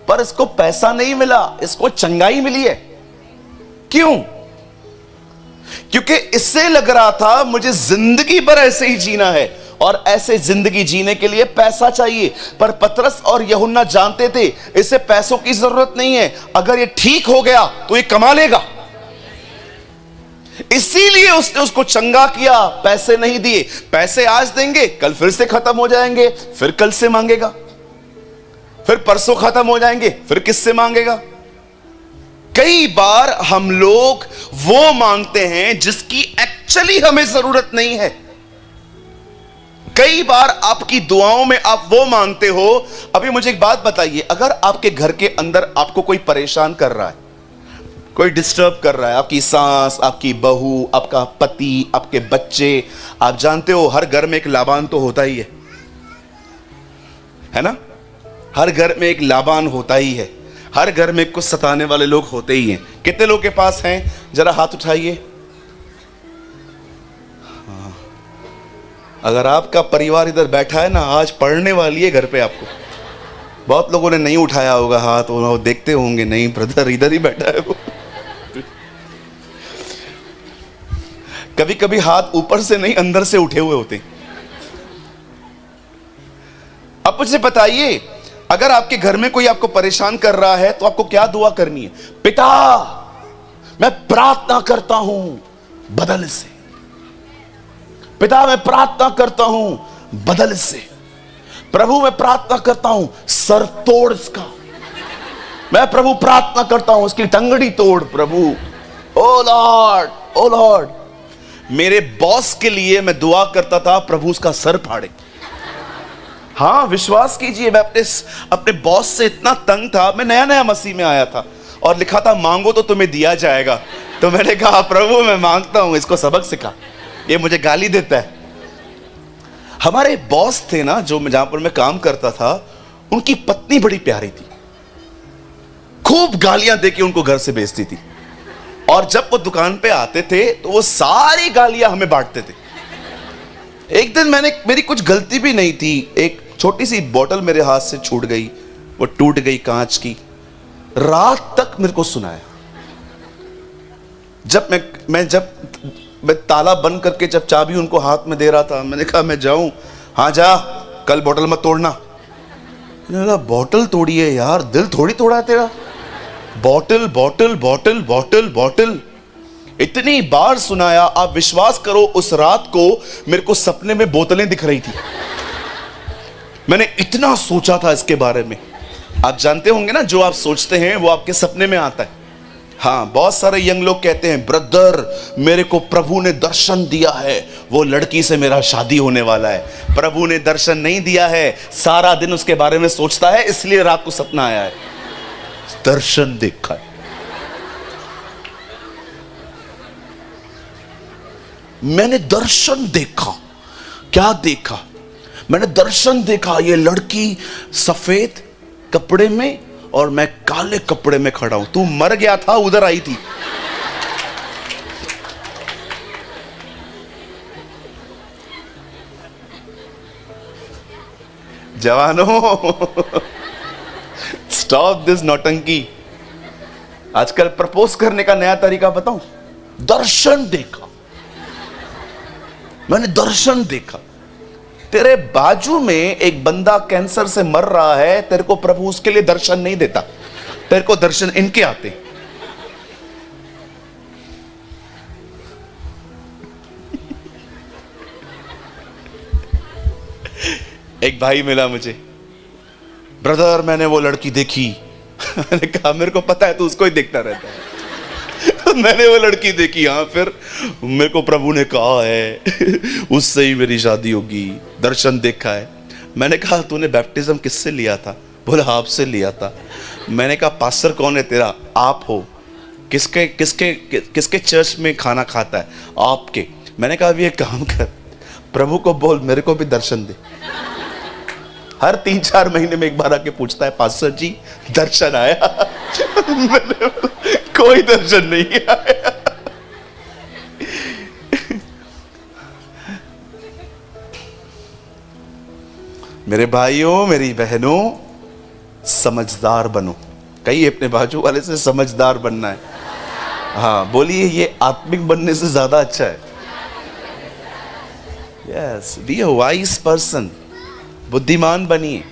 पर इसको पैसा नहीं मिला, इसको चंगाई मिली है। क्यों? क्योंकि इससे लग रहा था मुझे जिंदगी भर ऐसे ही जीना है और ऐसे जिंदगी जीने के लिए पैसा चाहिए। पर पतरस और यूहन्ना जानते थे इसे पैसों की जरूरत नहीं है, अगर ये ठीक हो गया तो ये कमा लेगा। इसीलिए उसने उसको चंगा किया, पैसे नहीं दिए। पैसे आज देंगे, कल फिर से खत्म हो जाएंगे, फिर कल से मांगेगा, फिर परसों खत्म हो जाएंगे, फिर किससे मांगेगा। कई बार हम लोग वो मांगते हैं जिसकी एक्चुअली हमें जरूरत नहीं है। कई बार आपकी दुआओं में आप वो मांगते हो। अभी मुझे एक बात बताइए, अगर आपके घर के अंदर आपको कोई परेशान कर रहा है, कोई डिस्टर्ब कर रहा है, आपकी सास, आपकी बहू, आपका पति, आपके बच्चे, आप जानते हो हर घर में एक लाबान तो होता ही है ना। हर घर में एक लाबान होता ही है, हर घर में कुछ सताने वाले लोग होते ही हैं। कितने लोग के पास हैं? जरा हाथ उठाइए। हाँ। अगर आपका परिवार इधर बैठा है ना, आज पढ़ने वाली है घर पे आपको। बहुत लोगों ने नहीं उठाया होगा हाथ, वो देखते होंगे, नहीं ब्रदर इधर ही बैठा है वो। कभी कभी हाथ ऊपर से नहीं अंदर से उठे हुए होते। अब मुझे बताइए, अगर आपके घर में कोई आपको परेशान कर रहा है तो आपको क्या दुआ करनी है? पिता मैं प्रार्थना करता हूं बदल से, पिता मैं प्रार्थना करता हूं बदल से, प्रभु मैं प्रार्थना करता हूं सर तोड़ इसका, मैं प्रभु प्रार्थना करता हूं उसकी टंगड़ी तोड़ प्रभु। ओ लॉर्ड, ओ लॉर्ड। मेरे बॉस के लिए मैं दुआ करता था प्रभु उसका सर फाड़े। हाँ विश्वास कीजिए, मैं अपने बॉस से इतना तंग था। मैं नया नया मसीह में आया था और लिखा था मांगो तो तुम्हें दिया जाएगा। तो मैंने कहा प्रभु मैं मांगता हूं, इसको सबक सिखा, ये मुझे गाली देता है। हमारे बॉस थे ना, जो जहां पर मैं काम करता था, उनकी पत्नी बड़ी प्यारी थी, खूब गालियां देके उनको घर से भेजती थी। और जब वो दुकान पे आते थे तो वो सारी गालियां हमें बांटते थे। एक दिन मेरी कुछ गलती भी नहीं थी, एक छोटी सी बोतल मेरे हाथ से छूट गई, वो टूट गई कांच की। रात तक मेरे को सुनाया। जब मैं ताला बंद करके जब चाबी उनको हाथ में दे रहा था, मैंने कहा मैं जाऊं? हाँ जा, कल बोतल मत तोड़ना। बोतल तोड़ी है यार, दिल थोड़ी तोड़ा है तेरा। Bottle bottle bottle bottle bottle इतनी बार सुनाया। आप विश्वास करो, उस रात को मेरे को सपने में बोतलें दिख रही थी। मैंने इतना सोचा था इसके बारे में। आप जानते होंगे ना, जो आप सोचते हैं वो आपके सपने में आता है। हाँ, बहुत सारे यंग लोग कहते हैं ब्रदर मेरे को प्रभु ने दर्शन दिया है, वो लड़की से मेरा शादी होने वाला है। प्रभु ने दर्शन नहीं दिया है, सारा दिन उसके बारे में सोचता है, इसलिए रात को सपना आया है। दर्शन देखा है। मैंने दर्शन देखा। क्या देखा? मैंने दर्शन देखा, ये लड़की सफेद कपड़े में और मैं काले कपड़े में खड़ा हूं। तू मर गया था, उधर आई थी। जवानों स्टॉप दिस नौटंकी। आजकल प्रपोज करने का नया तरीका बताऊं? दर्शन देखा। मैंने दर्शन देखा। तेरे बाजू में एक बंदा कैंसर से मर रहा है, तेरे को प्रभु उसके लिए दर्शन नहीं देता, तेरे को दर्शन इनके आते। एक भाई मिला मुझे, ब्रदर मैंने वो लड़की देखी। मैंने कहा मेरे को पता है तू उसको ही देखता रहता है। मैंने वो लड़की देखी, हाँ फिर मेरे को प्रभु ने कहा है उससे ही मेरी शादी होगी, दर्शन देखा है। मैंने कहा तूने बैप्टिज्म किससे लिया था? बोला आपसे लिया था। मैंने कहा पास्टर कौन है तेरा? आप हो। किसके किसके किसके चर्च में खाना खाता है? आपके। मैंने कहा अभी एक काम कर, प्रभु को बोल मेरे को भी दर्शन दे। हर 3-4 महीने में एक बार आके पूछता है पास्टर जी दर्शन आया? कोई दर्शन नहीं आया। मेरे भाइयों मेरी बहनों, समझदार बनो। कहीं अपने बाजू वाले से समझदार बनना है। हाँ बोलिए, ये आत्मिक बनने से ज्यादा अच्छा है। Yes, be a wise person, बुद्धिमान बनिए।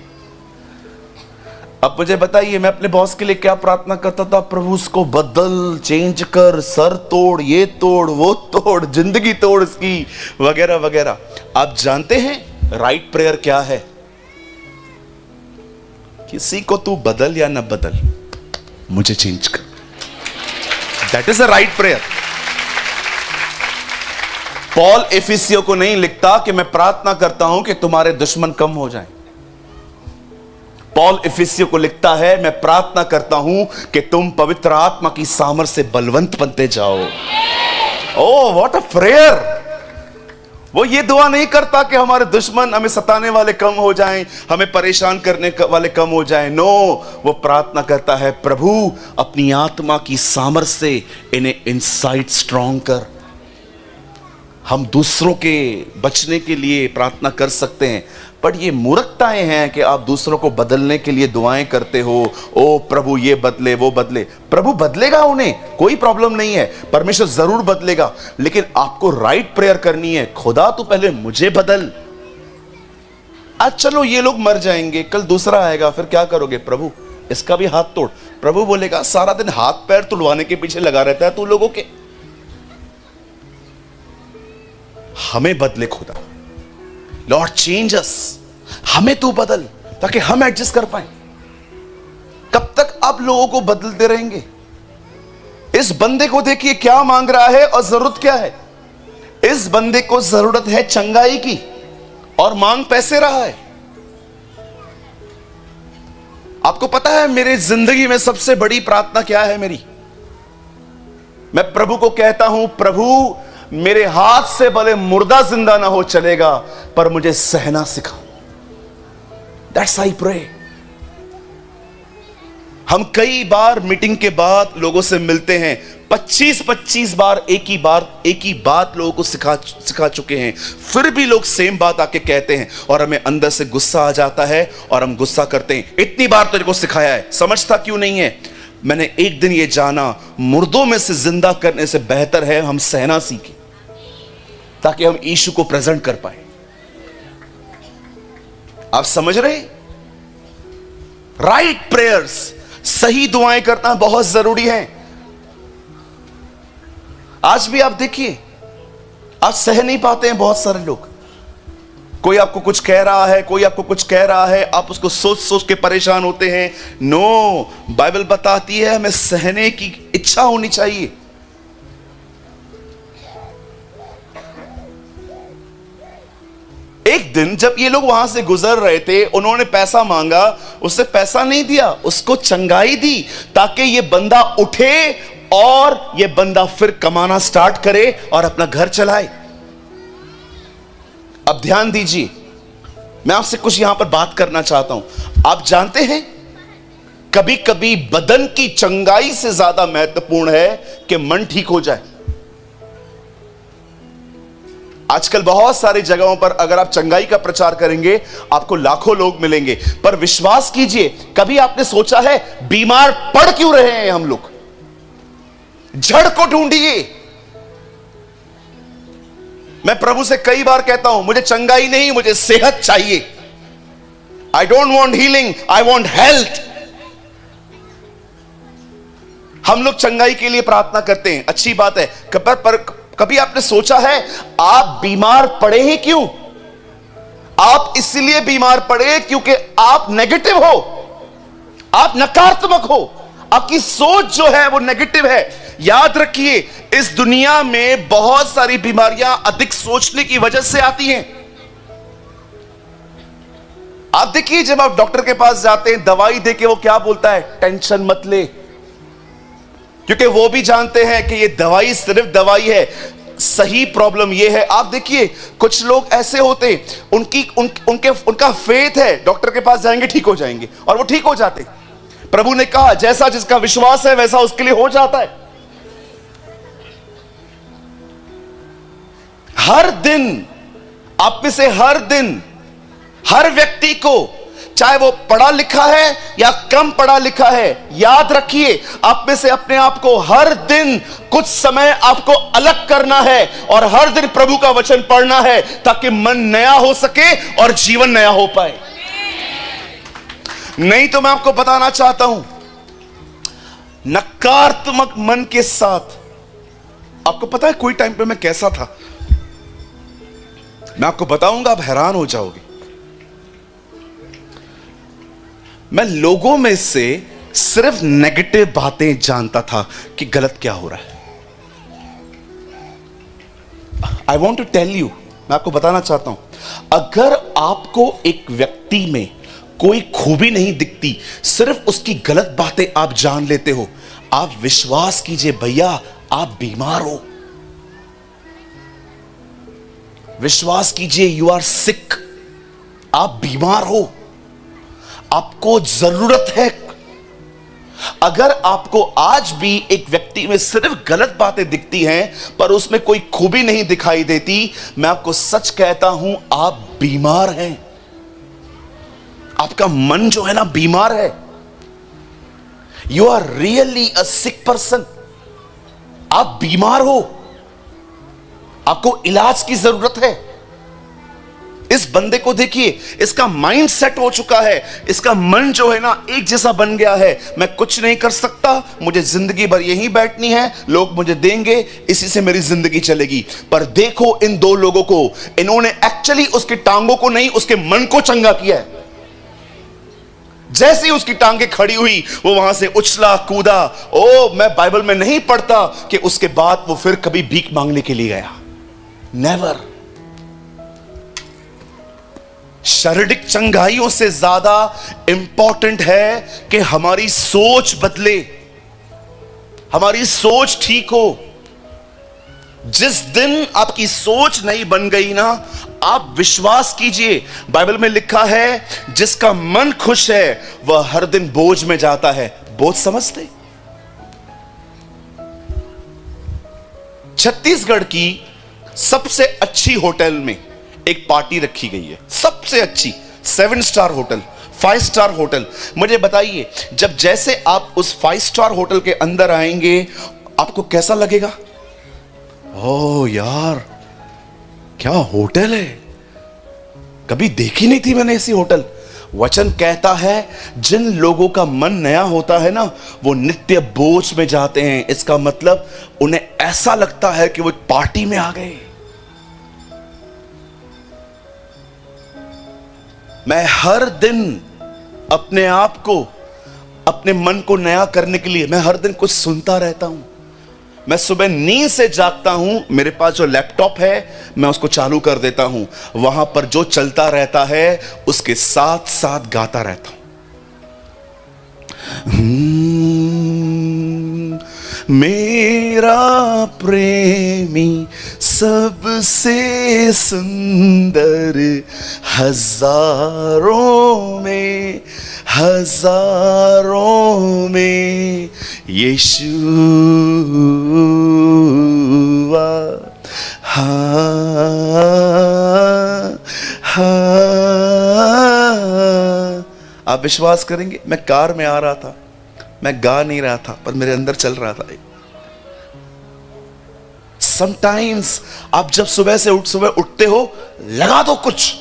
अब मुझे बताइए, मैं अपने बॉस के लिए क्या प्रार्थना करता था? प्रभु उसको बदल, चेंज कर, सर तोड़, ये तोड़, वो तोड़, जिंदगी तोड़ इसकी, वगैरह वगैरह। आप जानते हैं राइट प्रेयर क्या है? किसी को तू बदल या ना बदल, मुझे चेंज कर। That is a right prayer. Paul एफिसियों को नहीं लिखता कि मैं प्रार्थना करता हूं कि तुम्हारे दुश्मन कम हो जाएं। पॉल एफिसियों को लिखता है मैं प्रार्थना करता हूं कि तुम पवित्र आत्मा की सामर्थ्य से बलवंत बनते जाओ। Oh what a prayer! वो ये दुआ नहीं करता कि हमारे दुश्मन, हमें सताने वाले कम हो जाएं, हमें परेशान करने वाले कम हो जाएं। नो, वो प्रार्थना करता है प्रभु अपनी आत्मा की सामर्थ्य से इन्हें इनसाइट स्ट्रॉन्ग कर। हम दूसरों के बचने के लिए प्रार्थना कर सकते हैं, पर ये मूर्खताएं हैं कि आप दूसरों को बदलने के लिए दुआएं करते हो। ओ प्रभु ये बदले, वो बदले। प्रभु बदलेगा उन्हें, कोई प्रॉब्लम नहीं है, परमेश्वर जरूर बदलेगा, लेकिन आपको राइट प्रेयर करनी है। खुदा तू पहले मुझे बदल। आज चलो ये लोग मर जाएंगे, कल दूसरा आएगा, फिर क्या करोगे? प्रभु इसका भी हाथ तोड़। प्रभु बोलेगा सारा दिन हाथ पैर तुड़वाने के पीछे लगा रहता है तू लोगों के। हमें बदले खुदा, लॉर्ड चेंज अस, हमें तू बदल ताकि हम एडजस्ट कर पाए। कब तक आप लोगों को बदलते रहेंगे? इस बंदे को देखिए क्या मांग रहा है और जरूरत क्या है। इस बंदे को जरूरत है चंगाई की और मांग पैसे रहा है। आपको पता है मेरी जिंदगी में सबसे बड़ी प्रार्थना क्या है मेरी? मैं प्रभु को कहता हूं प्रभु मेरे हाथ से भले मुर्दा जिंदा ना हो चलेगा, पर मुझे सहना सिखाओ। That's I pray. हम कई बार मीटिंग के बाद लोगों से मिलते हैं, 25-25 बार एक ही बात लोगों को सिखा चुके हैं, फिर भी लोग सेम बात आके कहते हैं और हमें अंदर से गुस्सा आ जाता है और हम गुस्सा करते हैं। इतनी बार तुझे को सिखाया है, समझता क्यों नहीं है? मैंने एक दिन ये जाना, मुर्दों में से जिंदा करने से बेहतर है हम सहना सीखें ताकि हम यीशु को प्रेजेंट कर पाए। आप समझ रहे? राइट प्रेयर्स, सही दुआएं करना बहुत जरूरी है। आज भी आप देखिए, आज सह नहीं पाते हैं बहुत सारे लोग। कोई आपको कुछ कह रहा है, कोई आपको कुछ कह रहा है, आप उसको सोच सोच के परेशान होते हैं। नो, बाइबल बताती है हमें सहने की इच्छा होनी चाहिए। एक दिन जब ये लोग वहां से गुजर रहे थे, उन्होंने पैसा मांगा, उससे पैसा नहीं दिया, उसको चंगाई दी ताकि ये बंदा उठे और ये बंदा फिर कमाना स्टार्ट करे और अपना घर चलाए। अब ध्यान दीजिए, मैं आपसे कुछ यहां पर बात करना चाहता हूं। आप जानते हैं कभी कभी बदन की चंगाई से ज्यादा महत्वपूर्ण है कि मन ठीक हो जाए। आजकल बहुत सारी जगहों पर अगर आप चंगाई का प्रचार करेंगे आपको लाखों लोग मिलेंगे, पर विश्वास कीजिए, कभी आपने सोचा है बीमार पड़ क्यों रहे हैं हम लोग? जड़ को ढूंढिए। मैं प्रभु से कई बार कहता हूं, मुझे चंगाई नहीं, मुझे सेहत चाहिए। I don't want healing, I want health. हम लोग चंगाई के लिए प्रार्थना करते हैं, अच्छी बात है, पर कभी आपने सोचा है आप बीमार पड़े ही क्यों? आप इसलिए बीमार पड़े क्योंकि आप नेगेटिव हो, आप नकारात्मक हो, आपकी सोच जो है वो नेगेटिव है। याद रखिए, इस दुनिया में बहुत सारी बीमारियां अधिक सोचने की वजह से आती हैं। आप देखिए, जब आप डॉक्टर के पास जाते हैं, दवाई देके वो क्या बोलता है? टेंशन मत ले, क्योंकि वो भी जानते हैं कि ये दवाई सिर्फ दवाई है, सही प्रॉब्लम ये है। आप देखिए, कुछ लोग ऐसे होते, उनका फेथ है, डॉक्टर के पास जाएंगे ठीक हो जाएंगे, और वो ठीक हो जाते। प्रभु ने कहा जैसा जिसका विश्वास है वैसा उसके लिए हो जाता है। हर दिन, आप में से हर दिन, हर व्यक्ति को, चाहे वो पढ़ा लिखा है या कम पढ़ा लिखा है, याद रखिए, आप में से अपने आप को हर दिन कुछ समय आपको अलग करना है और हर दिन प्रभु का वचन पढ़ना है, ताकि मन नया हो सके और जीवन नया हो पाए। नहीं तो मैं आपको बताना चाहता हूं, नकारात्मक मन के साथ, आपको पता है कोई टाइम पे मैं कैसा था, मैं आपको बताऊंगा, आप हैरान हो जाओगे। मैं लोगों में से सिर्फ नेगेटिव बातें जानता था कि गलत क्या हो रहा है। I want to tell you, मैं आपको बताना चाहता हूं, अगर आपको एक व्यक्ति में कोई खूबी नहीं दिखती, सिर्फ उसकी गलत बातें आप जान लेते हो, आप विश्वास कीजिए भैया, आप बीमार हो। विश्वास कीजिए, यू आर सिक, आप बीमार हो, आपको जरूरत है। अगर आपको आज भी एक व्यक्ति में सिर्फ गलत बातें दिखती हैं पर उसमें कोई खूबी नहीं दिखाई देती, मैं आपको सच कहता हूं, आप बीमार हैं। आपका मन जो है ना बीमार है। You are really a sick person. आप बीमार हो, आपको इलाज की जरूरत है। इस बंदे को देखिए, इसका माइंड सेट हो चुका है, इसका मन जो है ना एक जैसा बन गया है, मैं कुछ नहीं कर सकता, मुझे जिंदगी भर यहीं बैठनी है, लोग मुझे देंगे, इसी से मेरी जिंदगी चलेगी। पर देखो इन दो लोगों को, इन्होंने एक्चुअली उसकी टांगों को नहीं, उसके मन को चंगा किया है। जैसे ही उसकी टांगे खड़ी हुई, वो वहां से उछला कूदा। ओ, मैं बाइबल में नहीं पढ़ता कि उसके बाद वो फिर कभी भीख मांगने के लिए गया। नेवर। शारीरिक चंगाइयों से ज्यादा इंपॉर्टेंट है कि हमारी सोच बदले, हमारी सोच ठीक हो। जिस दिन आपकी सोच नहीं बन गई ना, आप विश्वास कीजिए, बाइबल में लिखा है जिसका मन खुश है वह हर दिन बोझ में जाता है। बोझ समझते? छत्तीसगढ़ की सबसे अच्छी होटल में एक पार्टी रखी गई है, सबसे अच्छी 7 स्टार होटल, 5 स्टार होटल। मुझे बताइए, जब जैसे आप उस 5 स्टार होटल के अंदर आएंगे, आपको कैसा लगेगा? ओ यार, क्या होटल है, कभी देखी नहीं थी मैंने ऐसी होटल। वचन कहता है जिन लोगों का मन नया होता है ना, वो नित्य बोझ में जाते हैं। इसका मतलब उन्हें ऐसा लगता है कि वो एक पार्टी में आ गए। मैं हर दिन अपने आप को, अपने मन को नया करने के लिए, मैं हर दिन कुछ सुनता रहता हूं। मैं सुबह नींद से जागता हूं, मेरे पास जो लैपटॉप है मैं उसको चालू कर देता हूं, वहां पर जो चलता रहता है उसके साथ साथ गाता रहता हूं। मेरा प्रेमी सबसे सुंदर, हजारों में यीशु आप विश्वास करेंगे, मैं कार में आ रहा था, मैं गा नहीं रहा था पर मेरे अंदर चल रहा था। समटाइम्स आप जब सुबह उठते हो, लगा दो कुछ,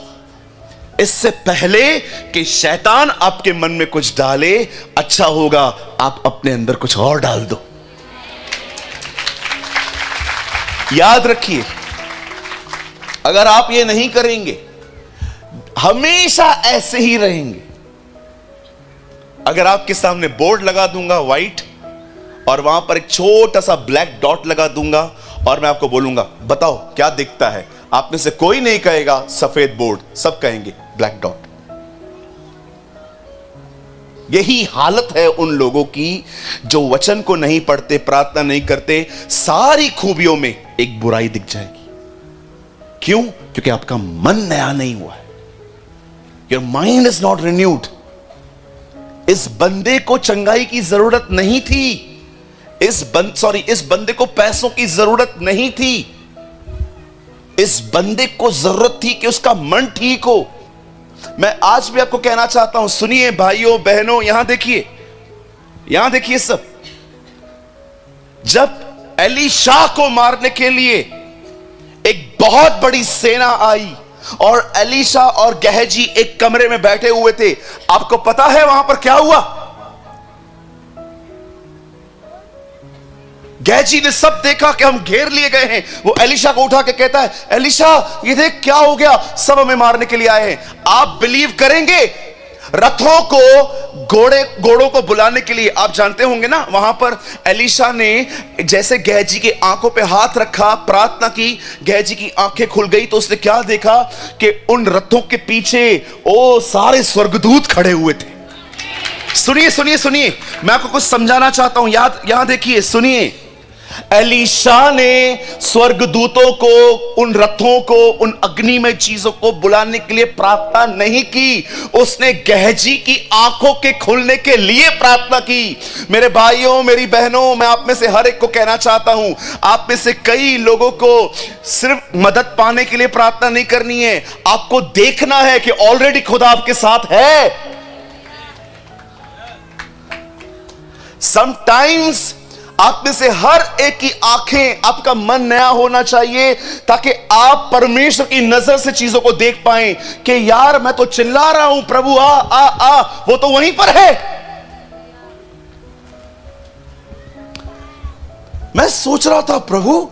इससे पहले कि शैतान आपके मन में कुछ डाले, अच्छा होगा आप अपने अंदर कुछ और डाल दो। याद रखिए, अगर आप ये नहीं करेंगे, हमेशा ऐसे ही रहेंगे। अगर आपके सामने बोर्ड लगा दूंगा व्हाइट, और वहां पर एक छोटा सा ब्लैक डॉट लगा दूंगा, और मैं आपको बोलूंगा बताओ क्या दिखता है, आप में से कोई नहीं कहेगा सफेद बोर्ड, सब कहेंगे ब्लैक डॉट। यही हालत है उन लोगों की जो वचन को नहीं पढ़ते, प्रार्थना नहीं करते, सारी खूबियों में एक बुराई दिख जाएगी। क्यों? क्योंकि आपका मन नया नहीं हुआ है। Your mind is not renewed. इस बंदे को चंगाई की जरूरत नहीं थी, इस बंदे को पैसों की जरूरत नहीं थी, इस बंदे को जरूरत थी कि उसका मन ठीक हो। मैं आज भी आपको कहना चाहता हूं, सुनिए भाइयों बहनों, यहां देखिए सब। जब एलीशा को मारने के लिए एक बहुत बड़ी सेना आई और एलीशा और गहजी एक कमरे में बैठे हुए थे, आपको पता है वहां पर क्या हुआ? गहजी ने सब देखा कि हम घेर लिए गए हैं। वो एलीशा को उठा के कहता है, एलीशा ये देख क्या हो गया, सब हमें मारने के लिए आए हैं। आप बिलीव करेंगे, रथों को घोड़ों को बुलाने के लिए, आप जानते होंगे ना, वहां पर एलीशा ने जैसे गहजी की आंखों पे हाथ रखा, प्रार्थना की, गहजी की आंखें खुल गई, तो उसने क्या देखा कि उन रथों के पीछे ओ सारे स्वर्गदूत खड़े हुए थे। सुनिए, मैं आपको कुछ समझाना चाहता हूं, यहां देखिए, सुनिए। एलीशा ने स्वर्गदूतों को, उन रथों को, उन अग्निमय चीजों को बुलाने के लिए प्रार्थना नहीं की, उसने गहजी की आंखों के खुलने के लिए प्रार्थना की। मेरे भाइयों, मेरी बहनों, मैं आप में से हर एक को कहना चाहता हूं, आप में से कई लोगों को सिर्फ मदद पाने के लिए प्रार्थना नहीं करनी है, आपको देखना है कि ऑलरेडी खुदा आपके साथ है। समटाइम्स आप में से हर एक की आंखें, आपका मन नया होना चाहिए, ताकि आप परमेश्वर की नजर से चीजों को देख पाएं कि यार मैं तो चिल्ला रहा हूं, प्रभु आ आ आ, वो तो वहीं पर है। मैं सोच रहा था, प्रभु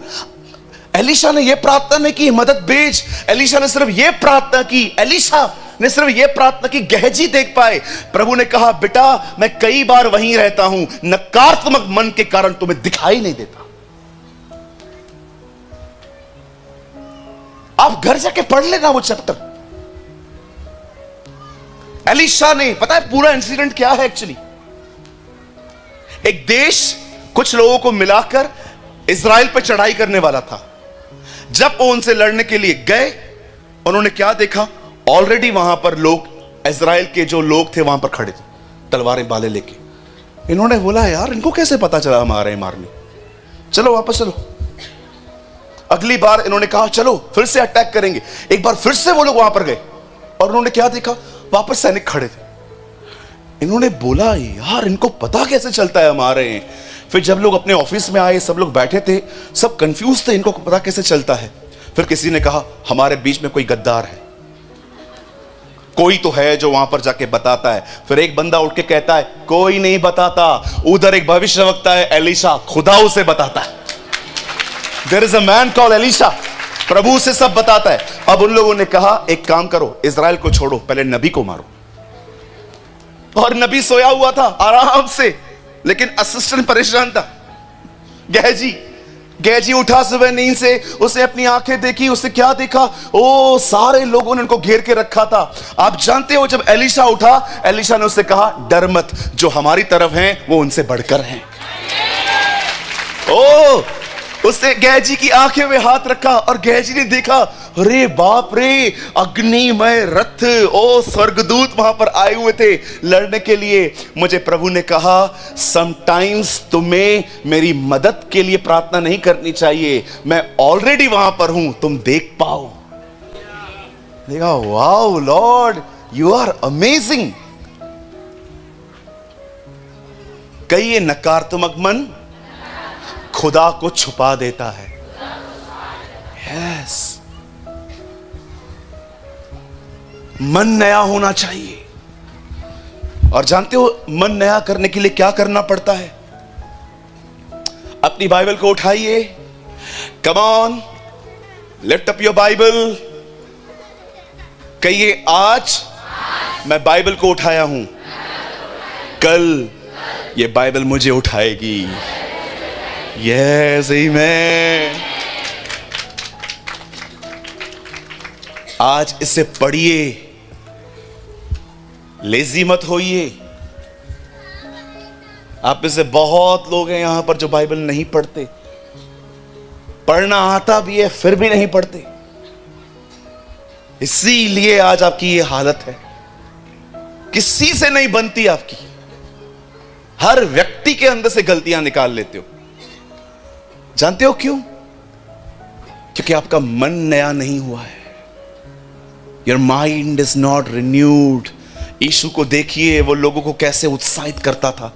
एलीशा ने यह प्रार्थना नहीं की मदद भेज, एलीशा ने सिर्फ यह प्रार्थना की, एलीशा ने सिर्फ यह प्रार्थना की गहजी देख पाए। प्रभु ने कहा, बेटा मैं कई बार वहीं रहता हूं, नकारात्मक मन के कारण तुम्हें दिखाई नहीं देता। आप घर जाके पढ़ लेना वो चैप्टर। एलीशा ने, पता है पूरा इंसिडेंट क्या है एक्चुअली? एक देश कुछ लोगों को मिलाकर इजराइल पर चढ़ाई करने वाला था। जब वो उनसे लड़ने के लिए गए, उन्होंने क्या देखा? ऑलरेडी वहां पर लोग, इजराइल के जो लोग थे वहां पर खड़े थे, तलवारें बाले लेके। इन्होंने बोला, यार इनको कैसे पता चला हम आ रहे हैं मारने, चलो वापस चलो। अगली बार इन्होंने कहा, चलो फिर से अटैक करेंगे। एक बार फिर से वो लोग वहां पर गए और उन्होंने क्या देखा? वापस सैनिक खड़े थे। इन्होंने बोला, यार इनको पता कैसे चलता है हम आ रहे हैं। फिर जब लोग अपने ऑफिस में आए, सब लोग बैठे थे, सब कंफ्यूज थे, इनको पता कैसे चलता है। फिर किसी ने कहा, हमारे बीच में कोई गद्दार है, कोई तो है जो वहां पर जाके बताता है। फिर एक बंदा उठ के कहता है, कोई नहीं बताता, उधर एक भविष्यवक्ता है एलीशा, खुदा उसे बताता है। There is a man called Elisha, प्रभु उसे सब बताता है। अब उन लोगों ने कहा, एक काम करो, इजराइल को छोड़ो, पहले नबी को मारो। और नबी सोया हुआ था आराम से, लेकिन असिस्टेंट परेशान था। गहजी उठा सुबह नींद से, उसने अपनी आंखें देखी, उसने क्या देखा? ओ सारे लोगों ने उनको घेर के रखा था। आप जानते हो, जब एलीशा उठा, एलीशा ने उससे कहा, डर मत, जो हमारी तरफ हैं वो उनसे बढ़कर हैं। ओ उसने गहजी की आंखें में हाथ रखा और गहजी ने देखा, अरे बाप रे, अग्निमय रथ, ओ स्वर्गदूत वहां पर आए हुए थे लड़ने के लिए। मुझे प्रभु ने कहा, समटाइम्स तुम्हें मेरी मदद के लिए प्रार्थना नहीं करनी चाहिए, मैं ऑलरेडी वहां पर हूं, तुम देख पाओ। देखा, wow lord, you are amazing. कई ये नकारात्मक मन खुदा को छुपा देता है। मन नया होना चाहिए। और जानते हो मन नया करने के लिए क्या करना पड़ता है? अपनी बाइबल को उठाइए, come on, lift up your Bible, कहिए आज मैं बाइबल को उठाया हूं, कल ये बाइबल मुझे उठाएगी। यस आमीन। आज इसे पढ़िए, लेजी मत होइए। आप में से बहुत लोग हैं यहां पर जो बाइबल नहीं पढ़ते, पढ़ना आता भी है फिर भी नहीं पढ़ते। इसीलिए आज आपकी ये हालत है, किसी से नहीं बनती आपकी। हर व्यक्ति के अंदर से गलतियां निकाल लेते हो। जानते हो क्यों? क्योंकि आपका मन नया नहीं हुआ है। Your mind is not renewed. यीशु को देखिए, वो लोगों को कैसे उत्साहित करता था।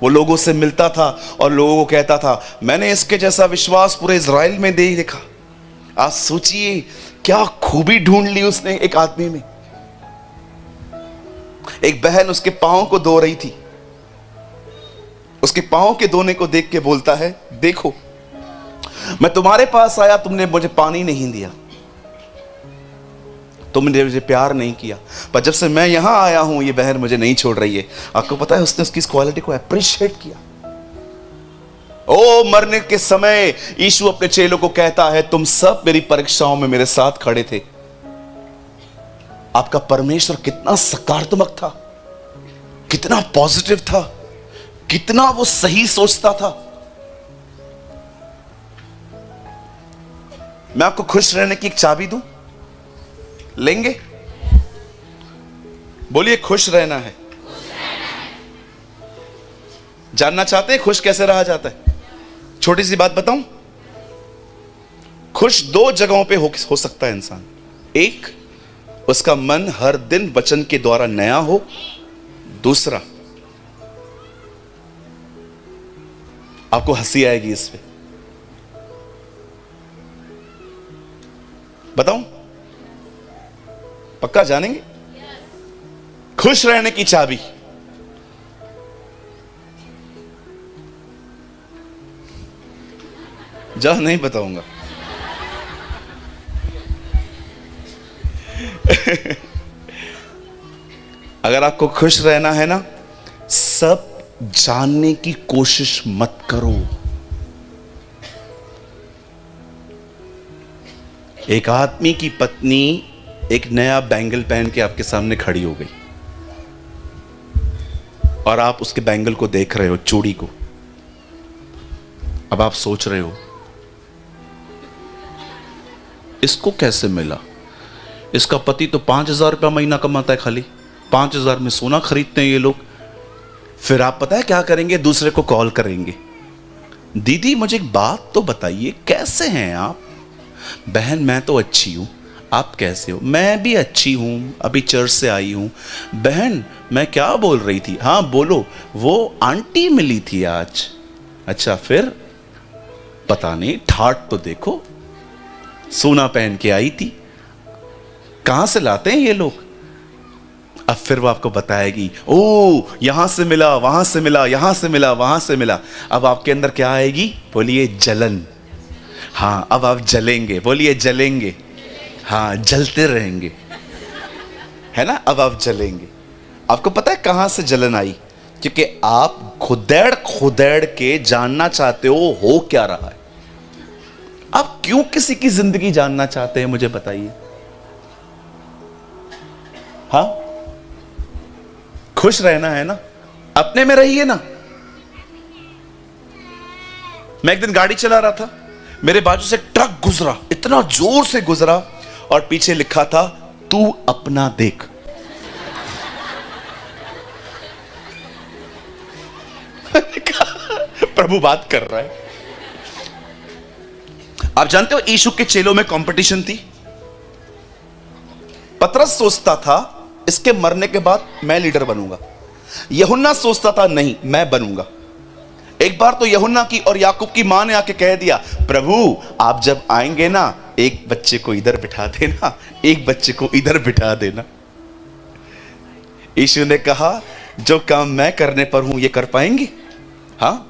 वो लोगों से मिलता था और लोगों को कहता था, मैंने इसके जैसा विश्वास पूरे इज़राइल में नहीं देखा। आप सोचिए क्या खूबी ढूंढ ली उसने एक आदमी में। एक बहन उसके पांव को धो रही थी, उसके पांव के धोने को देख के बोलता है, देखो मैं तुम्हारे पास आया, तुमने मुझे पानी नहीं दिया, तुमने मुझे प्यार नहीं किया, पर जब से मैं यहां आया हूं ये बहन मुझे नहीं छोड़ रही है। आपको पता है उसने उसकी इस क्वालिटी को अप्रिशिएट किया। ओ मरने के समय यीशु अपने चेलों को कहता है, तुम सब मेरी परीक्षाओं में मेरे साथ खड़े थे। आपका परमेश्वर कितना सकारात्मक था, कितना पॉजिटिव था, कितना वो सही सोचता था। मैं आपको खुश रहने की एक चाबी दूं, लेंगे? बोलिए खुश रहना है। जानना चाहते हैं खुश कैसे रहा जाता है? छोटी सी बात बताऊं, खुश दो जगहों पे हो सकता है इंसान। एक, उसका मन हर दिन वचन के द्वारा नया हो। दूसरा, आपको हंसी आएगी इस पे, बताऊं? पक्का जानेंगे? खुश रहने की चाबी, जा नहीं बताऊंगा। अगर आपको खुश रहना है ना, सब जानने की कोशिश मत करो। एक आदमी की पत्नी एक नया बैंगल पहन के आपके सामने खड़ी हो गई और आप उसके बैंगल को देख रहे हो, चूड़ी को। अब आप सोच रहे हो इसको कैसे मिला? इसका पति तो 5,000 रुपया महीना कमाता है, खाली 5,000 में सोना खरीदते हैं ये लोग। फिर आप पता है क्या करेंगे? दूसरे को कॉल करेंगे, दीदी मुझे एक बात तो बताइए, कैसे हैं आप? बहन मैं तो अच्छी हूं, आप कैसे हो? मैं भी अच्छी हूं, अभी चर्च से आई हूं। बहन मैं क्या बोल रही थी? हाँ बोलो। वो आंटी मिली थी आज। अच्छा फिर? पता नहीं, ठाट तो देखो, सोना पहन के आई थी। कहां से लाते हैं ये लोग? अब फिर वो आपको बताएगी, ओ यहां से मिला, वहां से मिला, यहां से मिला, वहां से मिला। अब आपके अंदर क्या आएगी? बोलिए जलन। हाँ अब आप जलेंगे, बोलिए जलेंगे। हाँ जलते रहेंगे, है ना? अब आप जलेंगे। आपको पता है कहां से जलन आई? क्योंकि आप खुदेड़ खुदेड़ के जानना चाहते हो क्या रहा है। आप क्यों किसी की जिंदगी जानना चाहते हैं, मुझे बताइए। हाँ खुश रहना है ना, अपने में रहिए ना। मैं एक दिन गाड़ी चला रहा था, मेरे बाजू से ट्रक गुजरा, इतना जोर से गुजरा और पीछे लिखा था, तू अपना देख। प्रभु बात कर रहा है। आप जानते हो यीशु के चेलों में कंपटीशन थी। पतरस सोचता था इसके मरने के बाद मैं लीडर बनूंगा। यूहन्ना सोचता था नहीं मैं बनूंगा। एक बार तो यूहन्ना की और याकूब की मां ने आके कह दिया, प्रभु आप जब आएंगे ना, एक बच्चे को इधर बिठा देना, एक बच्चे को इधर बिठा देना। यीशु ने कहा जो काम मैं करने पर हूं ये कर पाएंगे? हाँ।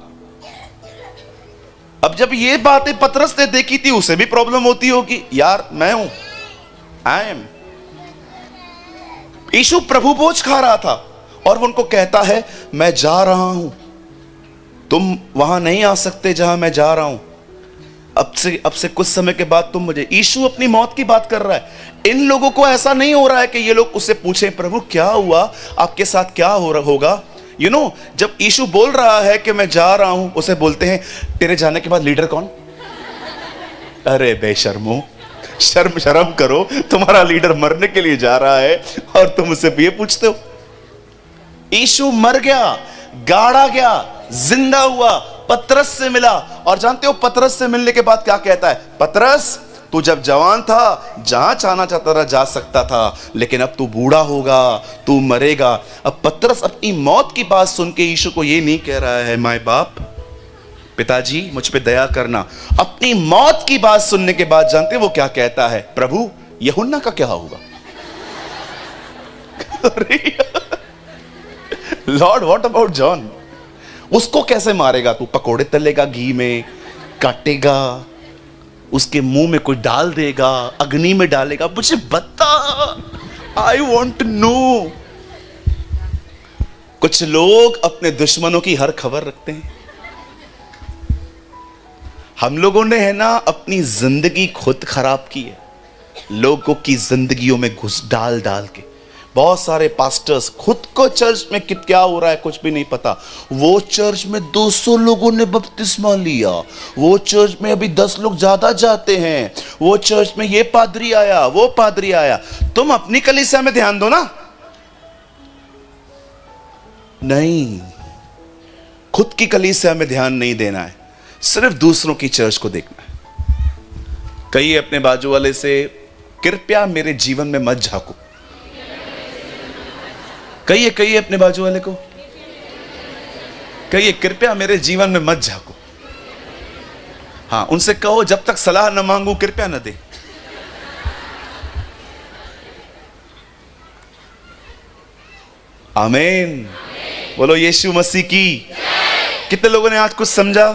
अब जब ये बातें पतरस ने देखी थी, उसे भी प्रॉब्लम होती होगी, यार मैं हूं, आई एम। यीशु प्रभु भोज खा रहा था और वो उनको कहता है मैं जा रहा हूं, तुम वहां नहीं आ सकते जहां मैं जा रहा हूं, अब से कुछ समय के बाद तुम मुझे। यीशु अपनी मौत की बात कर रहा है। इन लोगों को ऐसा नहीं हो रहा है कि ये लोग उससे पूछें प्रभु क्या हुआ, आपके साथ क्या होगा। यू नो, जब यीशु बोल रहा है कि मैं जा रहा हूं, उसे बोलते हैं तेरे जाने के बाद लीडर कौन? अरे बेशर्मो, शर्म करो, तुम्हारा लीडर मरने के लिए जा रहा है और तुम उससे ये पूछते हो। यीशु मर गया, गाड़ा गया, जिंदा हुआ, पतरस से मिला, और जानते हो पतरस से मिलने के बाद क्या कहता है? पतरस, तू जब जवान था जहां चाहना चाहता था जा सकता था, लेकिन अब तू बूढ़ा होगा, तू मरेगा। अब पतरस अपनी मौत की बात सुन के यीशु को ये नहीं कह रहा है माय बाप, पिताजी मुझ पे दया करना। अपनी मौत की बात सुनने के बाद जानते वो क्या कहता है? प्रभु यूहन्ना का क्या होगा? Lord what about John? उसको कैसे मारेगा तू? पकोड़े तलेगा, घी में काटेगा, उसके मुंह में कोई डाल देगा, अग्नि में डालेगा? मुझे बता, आई वॉन्ट टू नो। कुछ लोग अपने दुश्मनों की हर खबर रखते हैं। हम लोगों ने है ना अपनी जिंदगी खुद खराब की है, लोगों की जिंदगियों में घुस डाल के। बहुत सारे पास्टर्स खुद को चर्च में क्या हो रहा है कुछ भी नहीं पता। वो चर्च में 200 लोगों ने बपतिस्मा लिया, वो चर्च में अभी 10 लोग ज्यादा जाते हैं, वो चर्च में ये पादरी आया, वो पादरी आया। तुम अपनी कलीसिया में ध्यान दो ना। नहीं, खुद की कलीसिया में ध्यान नहीं देना है, सिर्फ दूसरों की चर्च को देखना है। कहिए अपने बाजू वाले से, कृपया मेरे जीवन में मत झांको। कहिए अपने बाजू वाले को, कहिए कृपया मेरे जीवन में मत झांको। हाँ, उनसे कहो जब तक सलाह न मांगू कृपया न दे। आमीन। बोलो यीशु मसीह की। कितने लोगों ने आज कुछ समझा?